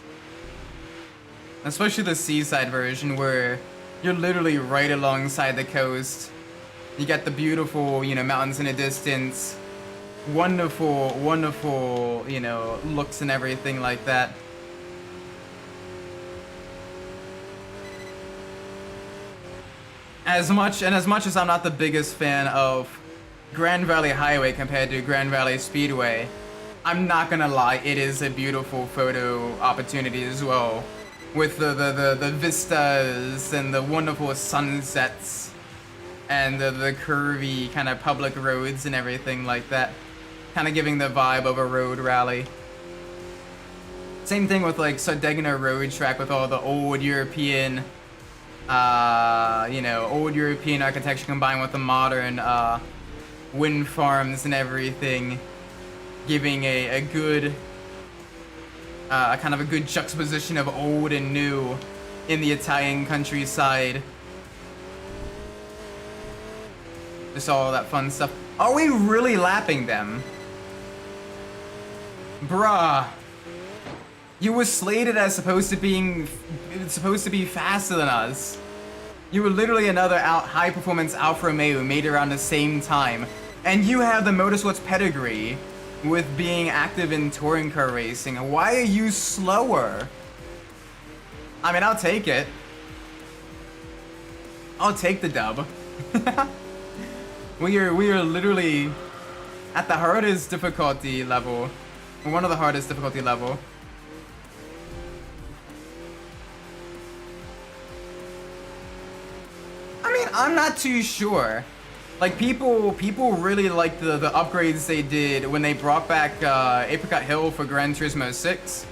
Especially the seaside version where you're literally right alongside the coast. You got the beautiful, you know, mountains in the distance. Wonderful, wonderful, you know, looks and everything like that. As much as I'm not the biggest fan of Grand Valley Highway compared to Grand Valley Speedway, I'm not gonna lie, it is a beautiful photo opportunity as well. With the vistas and the wonderful sunsets and the curvy kind of public roads and everything like that. Kind of giving the vibe of a road rally. Same thing with like Sardegna Road Track with all the old European, you know, old European architecture combined with the modern wind farms and everything, giving a good, kind of a good juxtaposition of old and new in the Italian countryside. Just all that fun stuff. Are we really lapping them? Bruh. You were slated as supposed to be faster than us. You were literally another high-performance Alfa Romeo made around the same time. And you have the motorsports pedigree with being active in touring car racing. Why are you slower? I mean, I'll take it. I'll take the dub. We are literally at the hardest difficulty level. One of the hardest difficulty level. I mean, I'm not too sure. Like, people really like the upgrades they did when they brought back Apricot Hill for Gran Turismo 6.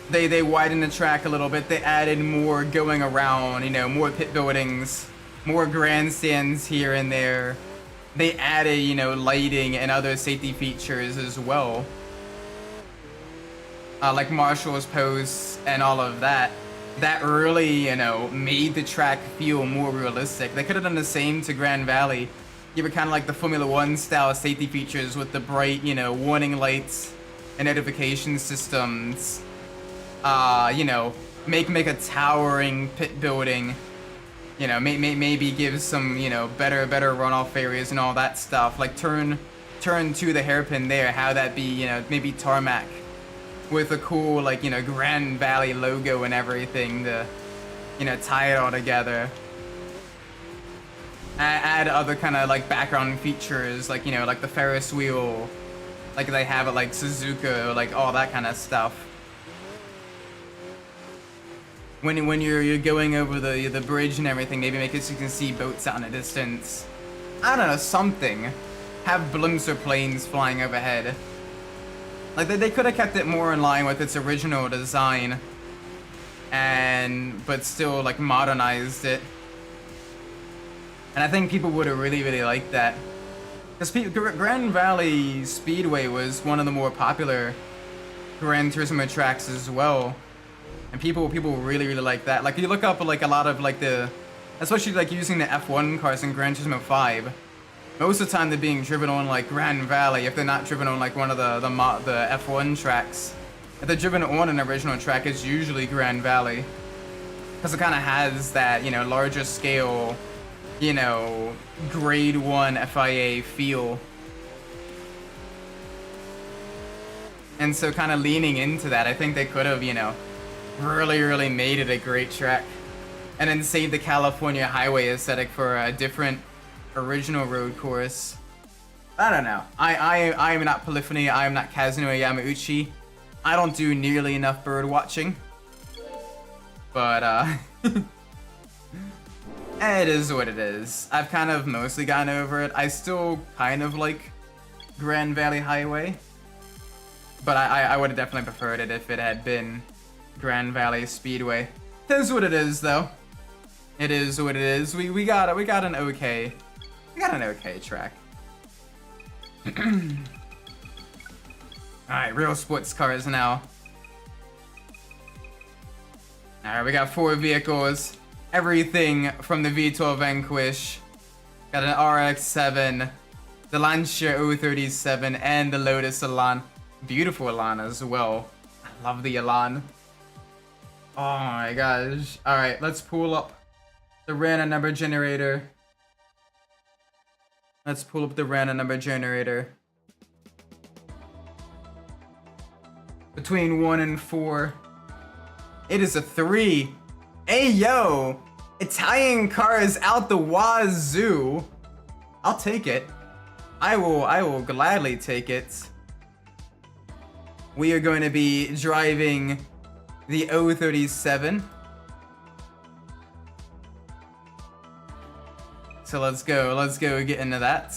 They widened the track a little bit. They added more going around, you know, more pit buildings, more grandstands here and there. They added, you know, lighting and other safety features as well. Like Marshall's posts and all of that. That really, you know, made the track feel more realistic. They could have done the same to Grand Valley. Give it kind of like the Formula 1 style safety features with the bright, you know, warning lights and notification systems. You know, make a towering pit building. You know, maybe give some, you know, better runoff areas and all that stuff. Like turn to the hairpin there. How that be, you know, maybe tarmac with a cool, like, you know, Grand Valley logo and everything to, you know, tie it all together. Add other kind of like background features, like, you know, like the Ferris wheel, like they have it like Suzuka, like all that kind of stuff. When you're going over the bridge and everything, maybe make it so you can see boats out in the distance. I don't know, something. Have blimps or planes flying overhead. Like they could have kept it more in line with its original design, but still like modernized it. And I think people would have really liked that. Because Grand Valley Speedway was one of the more popular Gran Turismo tracks as well. And people really like that. Like you look up like a lot of like especially like using the F1 cars in Gran Turismo 5. Most of the time they're being driven on like Grand Valley if they're not driven on like one of the F1 tracks. If they're driven on an original track, it's usually Grand Valley. Because it kind of has that, you know, larger scale, you know, grade 1 FIA feel. And so kind of leaning into that, I think they could have, you know, really made it a great track. And then save the California highway aesthetic for a different original road course. I don't know. I am not Polyphony. I am not Kazuno Yamauchi. I don't do nearly enough bird watching. But it is what it is. I've kind of mostly gotten over it. I still kind of like Grand Valley Highway. But I would have definitely preferred it if it had been Grand Valley Speedway. It is what it is, though. It is what it is. We got an okay track. Alright, real sports cars now. Alright, we got 4 vehicles. Everything from the V12 Vanquish. Got an RX-7, the Lancia 037, and the Lotus Elan. Beautiful Elan as well. I love the Elan. Oh my gosh. Alright, let's pull up the random number generator. Let's pull up the random number generator. Between 1 and 4. It is a 3. Hey yo! Italian cars out the wazoo. I'll take it. I will gladly take it. We are going to be driving the 037. So let's go get into that.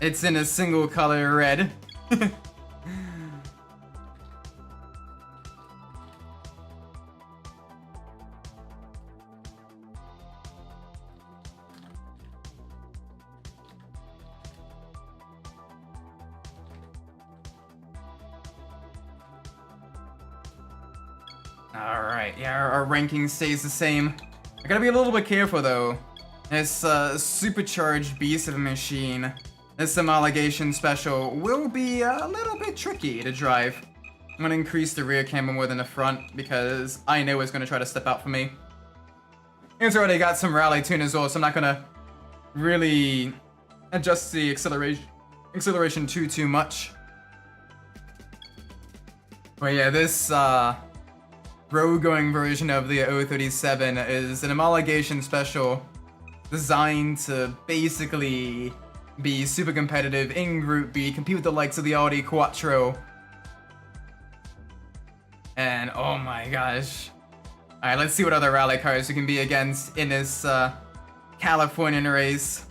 It's in a single color red. Alright, yeah, our ranking stays the same. I gotta be a little bit careful though, This supercharged beast of a machine, this homologation special, will be a little bit tricky to drive. I'm gonna increase the rear camber more than the front because I know it's gonna try to step out for me. It's already got some rally tune as well, so I'm not gonna really adjust the acceleration too much. But yeah, this road-going version of the 037 is an homologation special designed to basically be super competitive in Group B, compete with the likes of the Audi Quattro. And oh my gosh. Alright, let's see what other rally cars we can be against in this Californian race.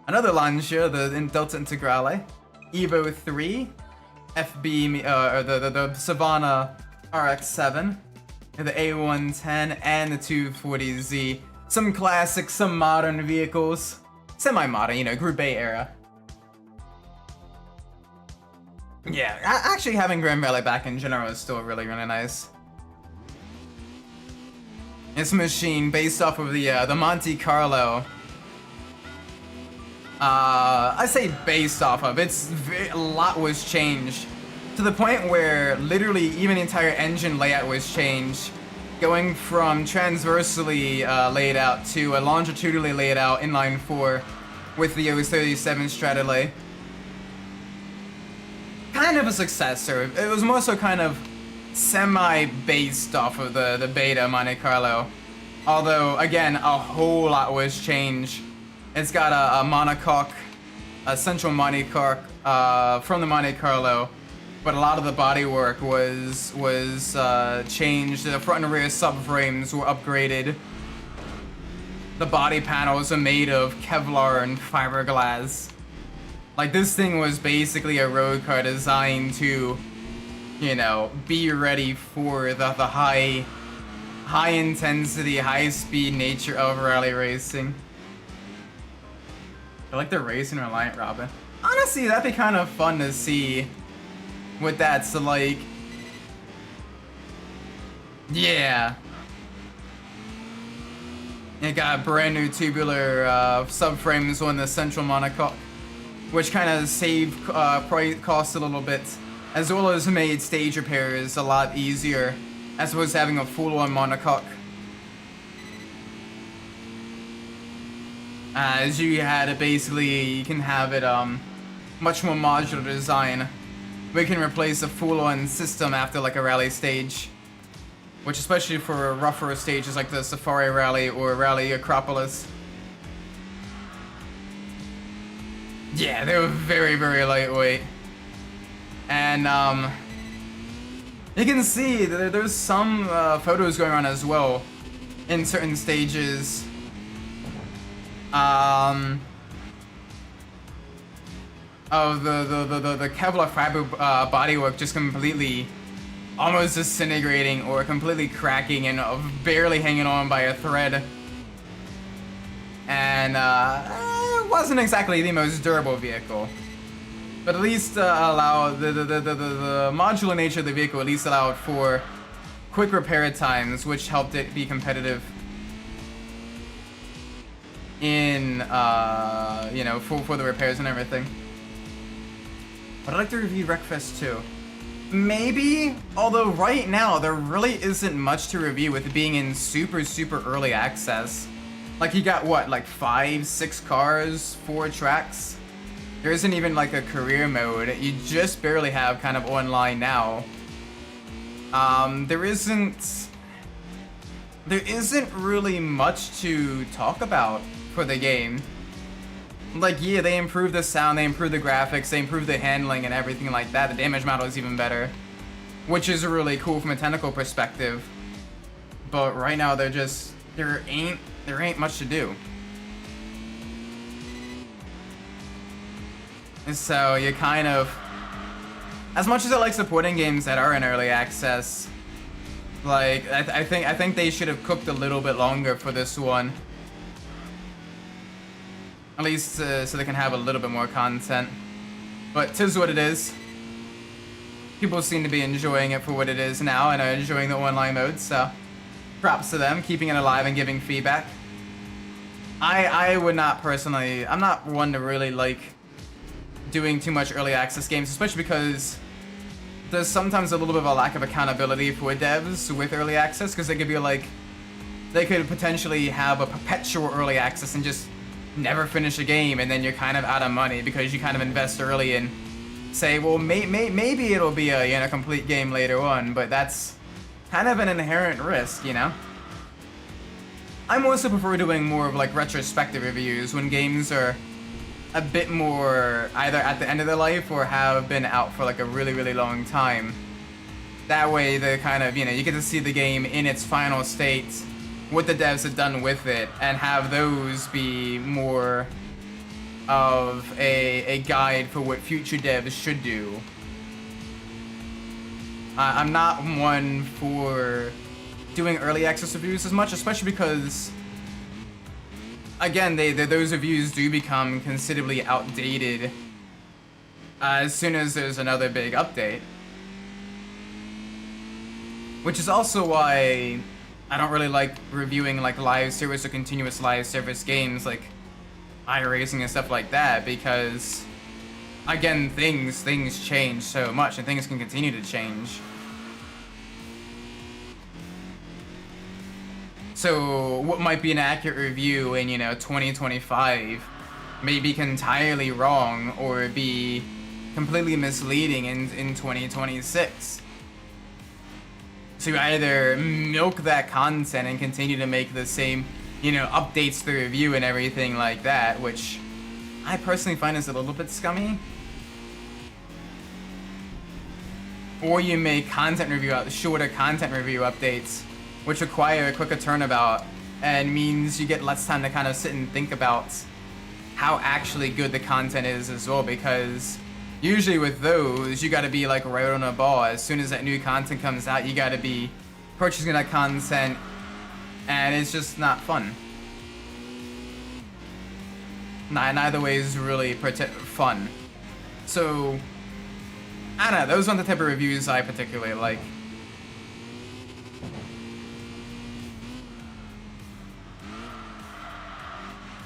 Another Lancia, the Delta Integrale, Evo 3, FB, the Savannah RX-7, the A110, and the 240Z. Some classic, some modern vehicles. Semi-modern, you know, Group A era. Yeah, actually having Grand Rally back in general is still really nice. This machine, based off of the Monte Carlo. I say based off of, a lot was changed. To the point where literally even the entire engine layout was changed. Going from transversely laid out to a longitudinally laid out inline 4 with the 037 Stradale. Kind of a successor. It was more so kind of semi-based off of the beta Monte Carlo. Although, again, a whole lot was changed. It's got a monocoque, a central monocoque from the Monte Carlo, but a lot of the bodywork was changed. The front and rear subframes were upgraded. The body panels are made of Kevlar and fiberglass. Like, this thing was basically a road car designed to, you know, be ready for the high intensity, high speed nature of rally racing. I like the racing Reliant Robin. Honestly, that'd be kind of fun to see what that's like. Yeah. It got brand new tubular subframes on the central monocoque, which kind of saved cost a little bit, as well as made stage repairs a lot easier, as opposed to having a full-on monocoque. As you had it basically, you can have it much more modular design. We can replace a full-on system after like a rally stage, which especially for rougher stages like the Safari Rally or Rally Acropolis. Yeah, they were very lightweight. And you can see that there's some photos going on as well in certain stages. Of the Kevlar fiber bodywork just completely, almost disintegrating or completely cracking and barely hanging on by a thread. And it wasn't exactly the most durable vehicle, but at least allow the modular nature of the vehicle at least allowed for quick repair times, which helped it be competitive in you know, for the repairs and everything. But I'd like to review Wreckfest 2. Maybe, although right now there really isn't much to review with it being in super early access. Like, you got what, like 5-6 cars, 4 tracks? There isn't even like a career mode. You just barely have kind of online now. There isn't really much to talk about for the game. Like, yeah, they improved the sound, they improved the graphics, they improved the handling and everything like that. The damage model is even better, which is really cool from a technical perspective. But right now, there ain't much to do. And so you kind of, as much as I like supporting games that are in early access, like I think they should have cooked a little bit longer for this one. At least so they can have a little bit more content. But 'tis what it is. People seem to be enjoying it for what it is now and are enjoying the online mode, so props to them, keeping it alive and giving feedback. I would not personally. I'm not one to really like doing too much early access games, especially because there's sometimes a little bit of a lack of accountability for devs with early access, because they could be like, they could potentially have a perpetual early access and just never finish a game, and then you're kind of out of money because you kind of invest early and say, well, maybe it'll be a complete game later on, but that's kind of an inherent risk, you know? I also prefer doing more of like retrospective reviews when games are a bit more either at the end of their life or have been out for like a really, really long time. That way the kind of, you get to see the game in its final state, what the devs have done with it, and have those be more of a guide for what future devs should do. I'm not one for doing early access reviews as much, especially because, again, those reviews do become considerably outdated as soon as there's another big update. Which is also why I don't really like reviewing like live service or continuous live service games like iRacing and stuff like that, because, again, things change so much and things can continue to change. So what might be an accurate review in, 2025 may be entirely wrong or be completely misleading in 2026. So you either milk that content and continue to make the same, updates to the review and everything like that, which I personally find is a little bit scummy. Or you make shorter content review updates, which require a quicker turnabout and means you get less time to kind of sit and think about how actually good the content is as well, because usually with those, you gotta be like right on the ball. As soon as that new content comes out, you gotta be purchasing that content, and it's just not fun. Neither way is really fun. So, I don't know, those aren't the type of reviews I particularly like.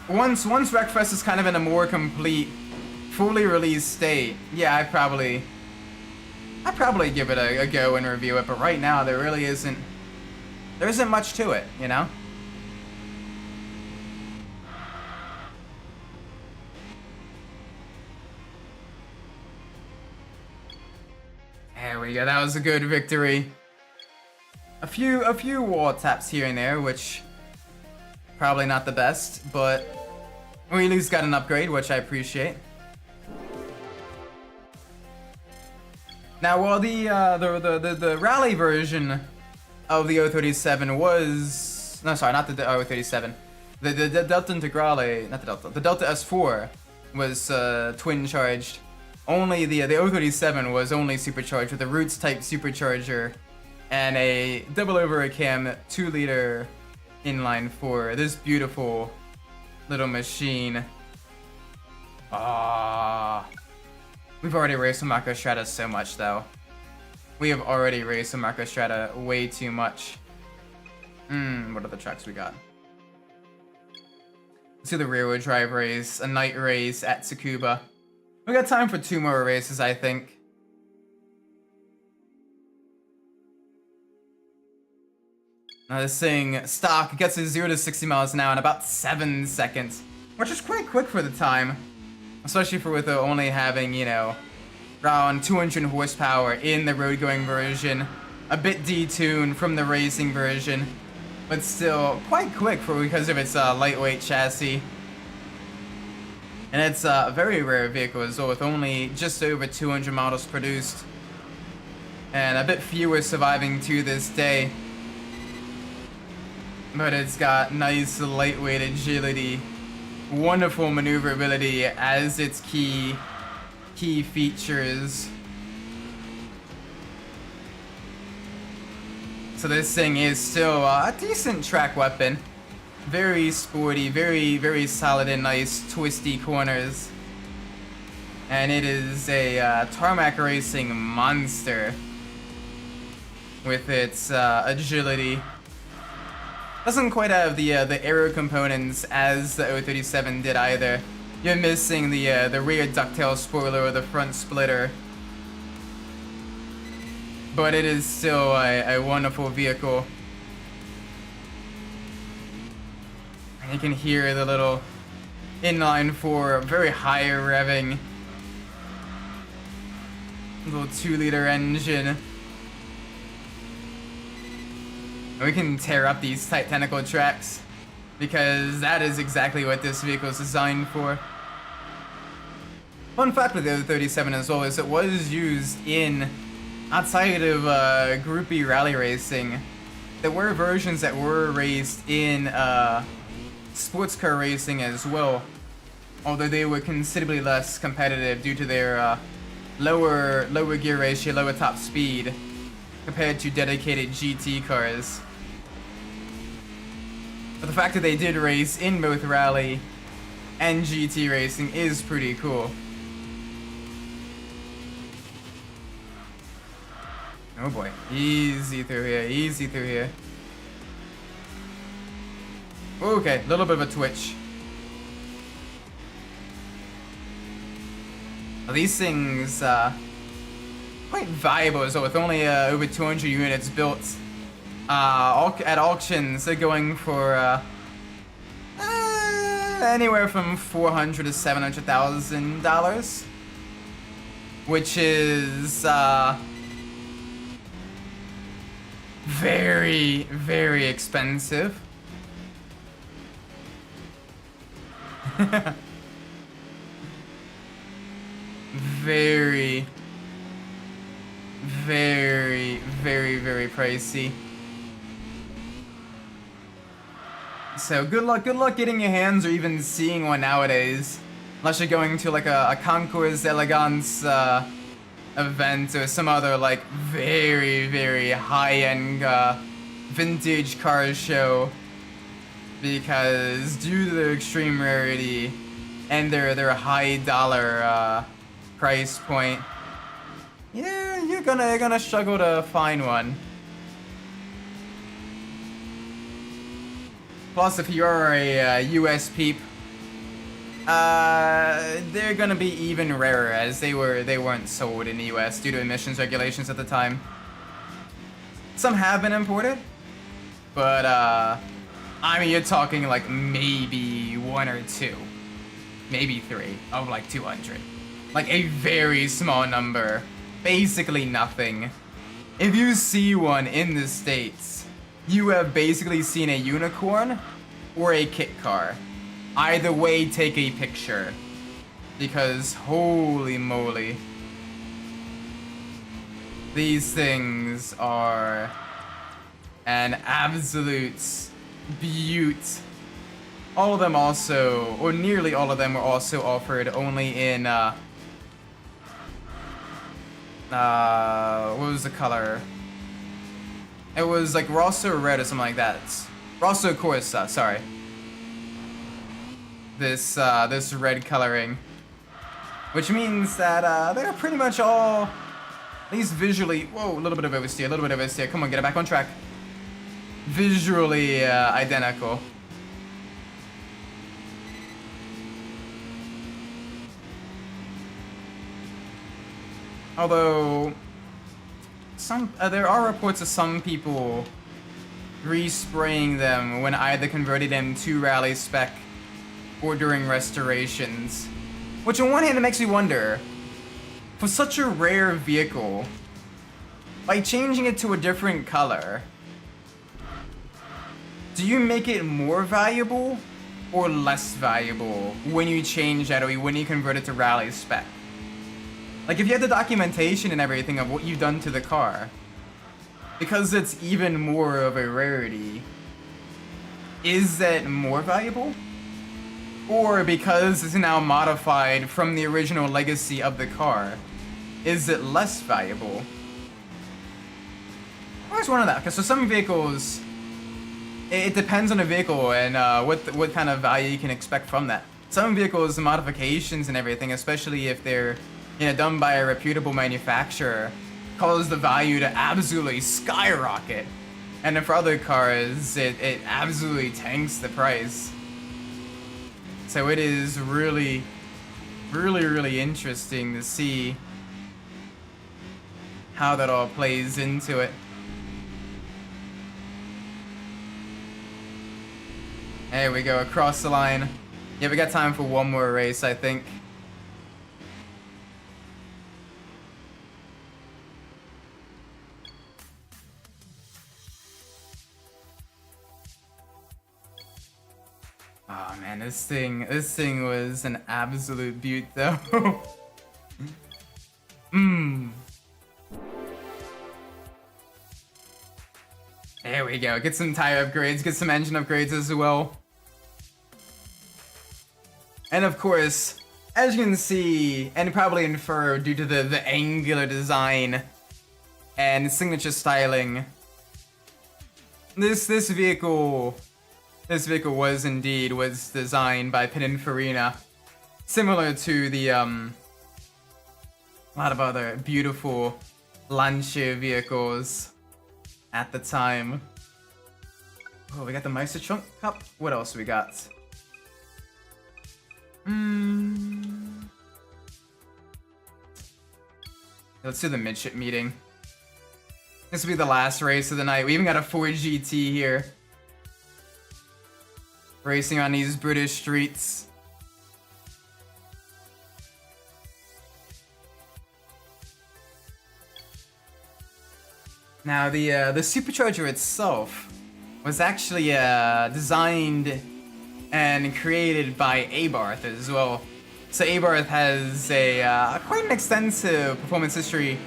Once Wreckfest is kind of in a more complete, fully released state, yeah, I'd probably give it a go and review it, but right now there really isn't much to it, There we go, that was a good victory. A few wall taps here and there, which probably not the best, but we at least got an upgrade, which I appreciate. Now, while the rally version of the 037 was... No, sorry, not the 037. The Delta Integrale, not the Delta. The Delta S4 was twin-charged. Only the 037 was only supercharged with a Roots-type supercharger and a double over a cam 2-liter inline 4. This beautiful little machine. Ah. We've already raced with Microstrata so much, though. We have already raced with Microstrata way too much. What are the tracks we got? Let's do the rear-wheel drive race, a night race at Tsukuba. We got time for 2 more races, I think. Now this thing, stock, gets to 0 to 60 miles an hour in about 7 seconds, which is quite quick for the time. Especially with only having, around 200 horsepower in the road-going version. A bit detuned from the racing version, but still quite quick because of its lightweight chassis. And it's a very rare vehicle as well, with only just over 200 models produced. And a bit fewer surviving to this day. But it's got nice lightweight agility, wonderful maneuverability as its key features. So this thing is still a decent track weapon. Very sporty, very, very solid and nice twisty corners. And it is a tarmac racing monster with its agility. Doesn't quite have the aero components as the 037 did either. You're missing the rear ducktail spoiler or the front splitter. But it is still a wonderful vehicle. And you can hear the little inline 4, very high revving little 2-liter engine. We can tear up these tight tentacle tracks because that is exactly what this vehicle is designed for. Fun fact with the 037 as well is it was used in, outside of groupie rally racing, there were versions that were raced in sports car racing as well, although they were considerably less competitive due to their lower gear ratio, lower top speed compared to dedicated GT cars. But the fact that they did race in both rally and GT racing is pretty cool. Oh boy, easy through here, easy through here. Okay, a little bit of a twitch. These things, quite valuable as well, with only over 200 units built. At auctions, they're going for anywhere from $400,000 to $700,000, which is very, very expensive. Very, very, very, very pricey. So good luck getting your hands or even seeing one nowadays. Unless you're going to like a Concours Elegance event or some other like very, very high-end vintage car show. Because due to their extreme rarity and their high dollar price point, yeah, you're gonna struggle to find one. Plus, if you're a US peep, they're gonna be even rarer as they weren't sold in the US due to emissions regulations at the time. Some have been imported, but I mean, you're talking like maybe 1 or 2, maybe 3 of like 200. Like a very small number, basically nothing. If you see one in the States, you have basically seen a unicorn or a kit car. Either way, take a picture. Because holy moly. These things are an absolute beaut. All of them also, or nearly all of them, were also offered only in, what was the color? It was like Rosso Red or something like that. Rosso Corsa, sorry. This red coloring. Which means that, they're pretty much all, at least visually, whoa, a little bit of oversteer, come on, get it back on track. Visually, identical. Although, there are reports of some people respraying them when either converting them to rally spec or during restorations. Which on one hand, it makes me wonder, for such a rare vehicle, by changing it to a different color, do you make it more valuable or less valuable when you change that or when you convert it to rally spec? Like, if you have the documentation and everything of what you've done to the car, because it's even more of a rarity, is that more valuable? Or because it's now modified from the original legacy of the car, is it less valuable? I always wonder that, because for some vehicles, it depends on the vehicle and what kind of value you can expect from that. Some vehicles, the modifications and everything, especially if they're done by a reputable manufacturer, cause the value to absolutely skyrocket. And then for other cars, it absolutely tanks the price. So it is really, really, really interesting to see how that all plays into it. There we go, across the line. Yeah, we got time for one more race, I think. Oh man, this thing was an absolute beaut though. There we go, get some tire upgrades, get some engine upgrades as well. And of course, as you can see, and probably infer due to the angular design and signature styling, this vehicle was designed by Pininfarina, similar to the a lot of other beautiful Lancia vehicles at the time. Oh, we got the Meister Trunk Cup. What else we got? Let's do the midship meeting. This will be the last race of the night. We even got a Ford GT here. Racing on these British streets. Now the supercharger itself was actually designed and created by Abarth as well. So Abarth has a quite an extensive performance history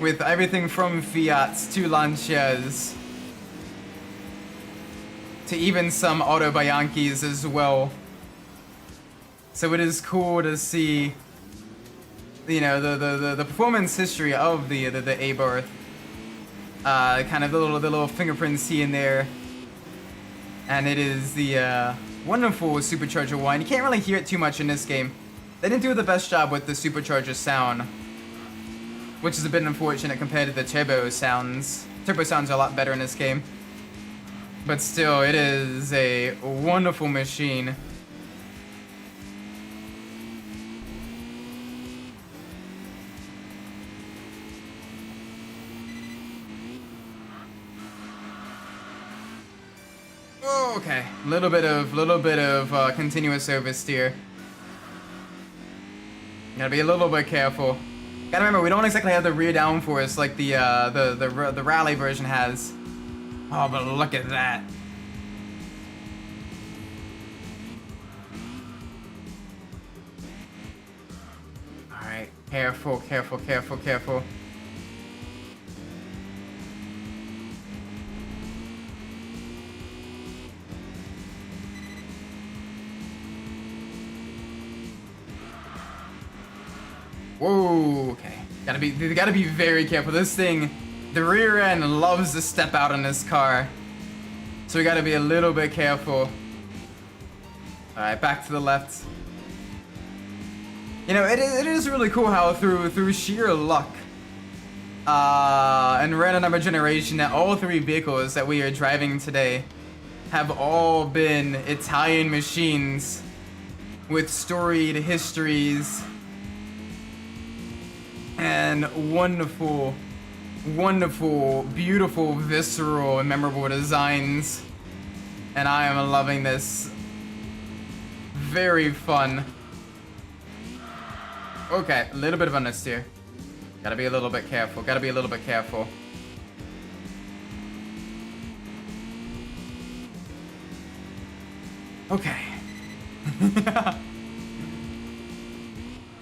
with everything from Fiats to Lancias to even some Auto Bianchis as well. So it is cool to see, you know, the performance history of the Abarth. Kind of the little fingerprints here and there. And it is the wonderful supercharger one. You can't really hear it too much in this game. They didn't do the best job with the supercharger sound, which is a bit unfortunate compared to the turbo sounds. Turbo sounds are a lot better in this game. But still, it is a wonderful machine. Oh, okay, little bit of continuous oversteer. Gotta be a little bit careful. Gotta remember, we don't exactly have the rear downforce like the rally version has. Oh, but look at that. Alright, careful, careful, careful, careful. Whoa, okay. Gotta be very careful. This thing, the rear end loves to step out on this car. So we gotta be a little bit careful. Alright, back to the left. You know, it is really cool how through sheer luck and random number generation that all three vehicles that we are driving today have all been Italian machines with storied histories and wonderful, wonderful, beautiful, visceral, and memorable designs. And I am loving this. Very fun. Okay, a little bit of understeer. Gotta be a little bit careful. Gotta be a little bit careful. Okay.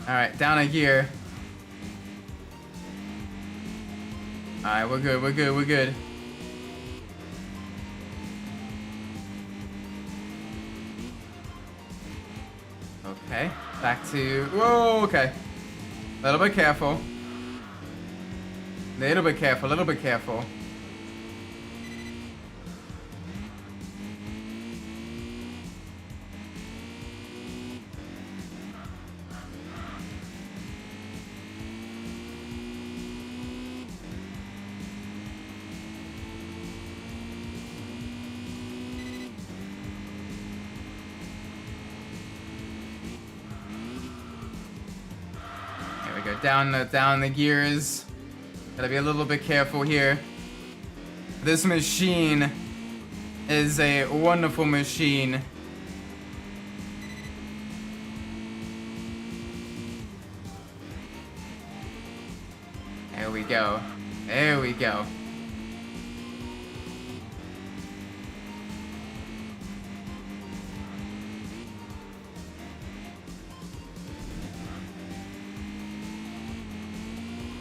Alright, down a gear. Alright, we're good, we're good, we're good. Okay, back to... Whoa, okay. A little bit careful. Little bit careful, little bit careful. We're down the gears. Gotta be a little bit careful here. This machine is a wonderful machine. There we go. There we go.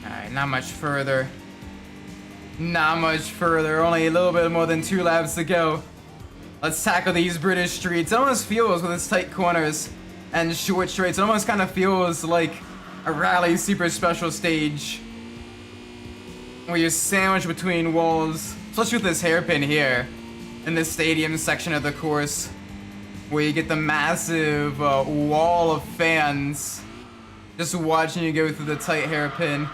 Alright, not much further. Not much further. Only a little bit more than 2 laps to go. Let's tackle these British streets. It almost feels, with its tight corners and short straights, it almost kind of feels like a rally super special stage where you're sandwiched between walls, especially with this hairpin here in the stadium section of the course, where you get the massive wall of fans just watching you go through the tight hairpin.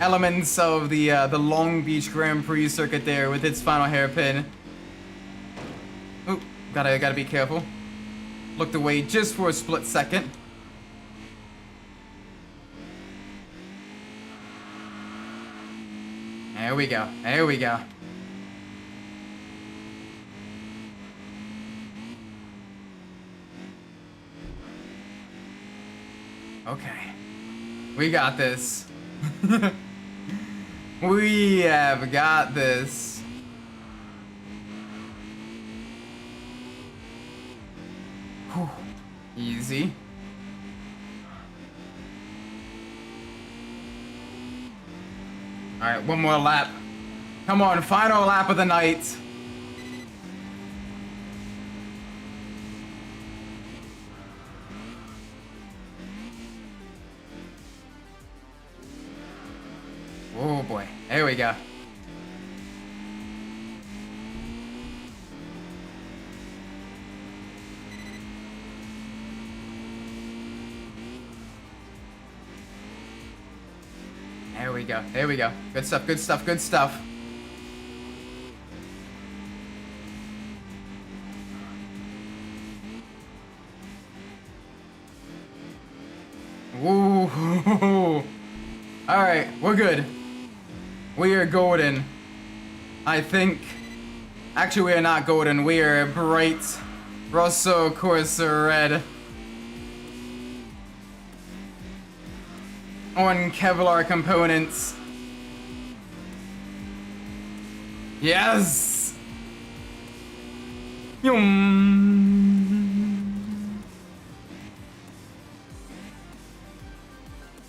Elements of the Long Beach Grand Prix circuit there with its final hairpin. Oop, gotta be careful. Looked away just for a split second. There we go. There we go. Okay. We got this. We have got this. Whew. Easy. Alright, one more lap. Come on, final lap of the night. Oh boy, there we go. There we go, there we go. Good stuff, good stuff, good stuff. Ooh. Alright, we're good. We are golden. I think. Actually, we are not golden. We are bright Rosso Corsa red. On Kevlar components. Yes!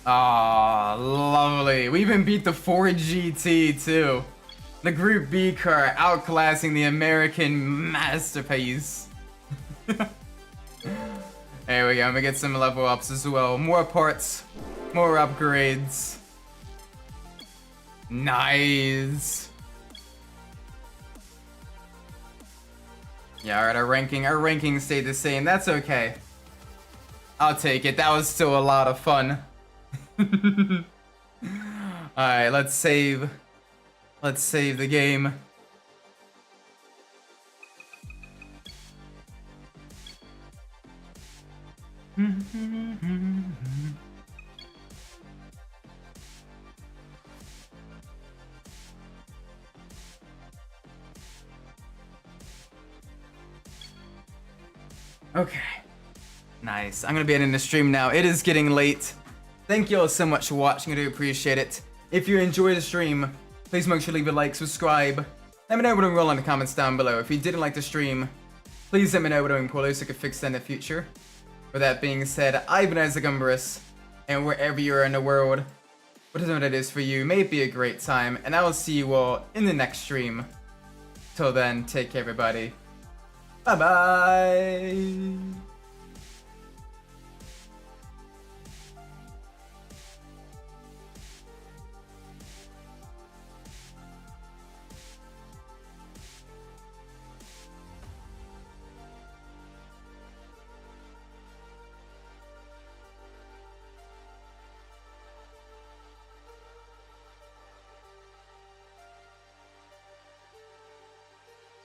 Ah, lovely. We even beat the Ford GT too. The Group B car outclassing the American masterpiece. There we go. I'm gonna get some level ups as well. More parts, more upgrades. Nice. Yeah, alright, our ranking stayed the same. That's okay. I'll take it. That was still a lot of fun. Alright, let's save. Let's save the game. Okay. Nice. I'm gonna be ending the stream now. It is getting late. Thank you all so much for watching. I do appreciate it. If you enjoyed the stream, please make sure to leave a like, subscribe. Let me know what I'm rolling in the comments down below. If you didn't like the stream, please let me know what I'm doing poorly so I can fix that in the future. With that being said, I've been Isaac Umbras, and wherever you are in the world, whatever it is for you, may it be a great time, and I will see you all in the next stream. Till then, take care everybody. Bye bye!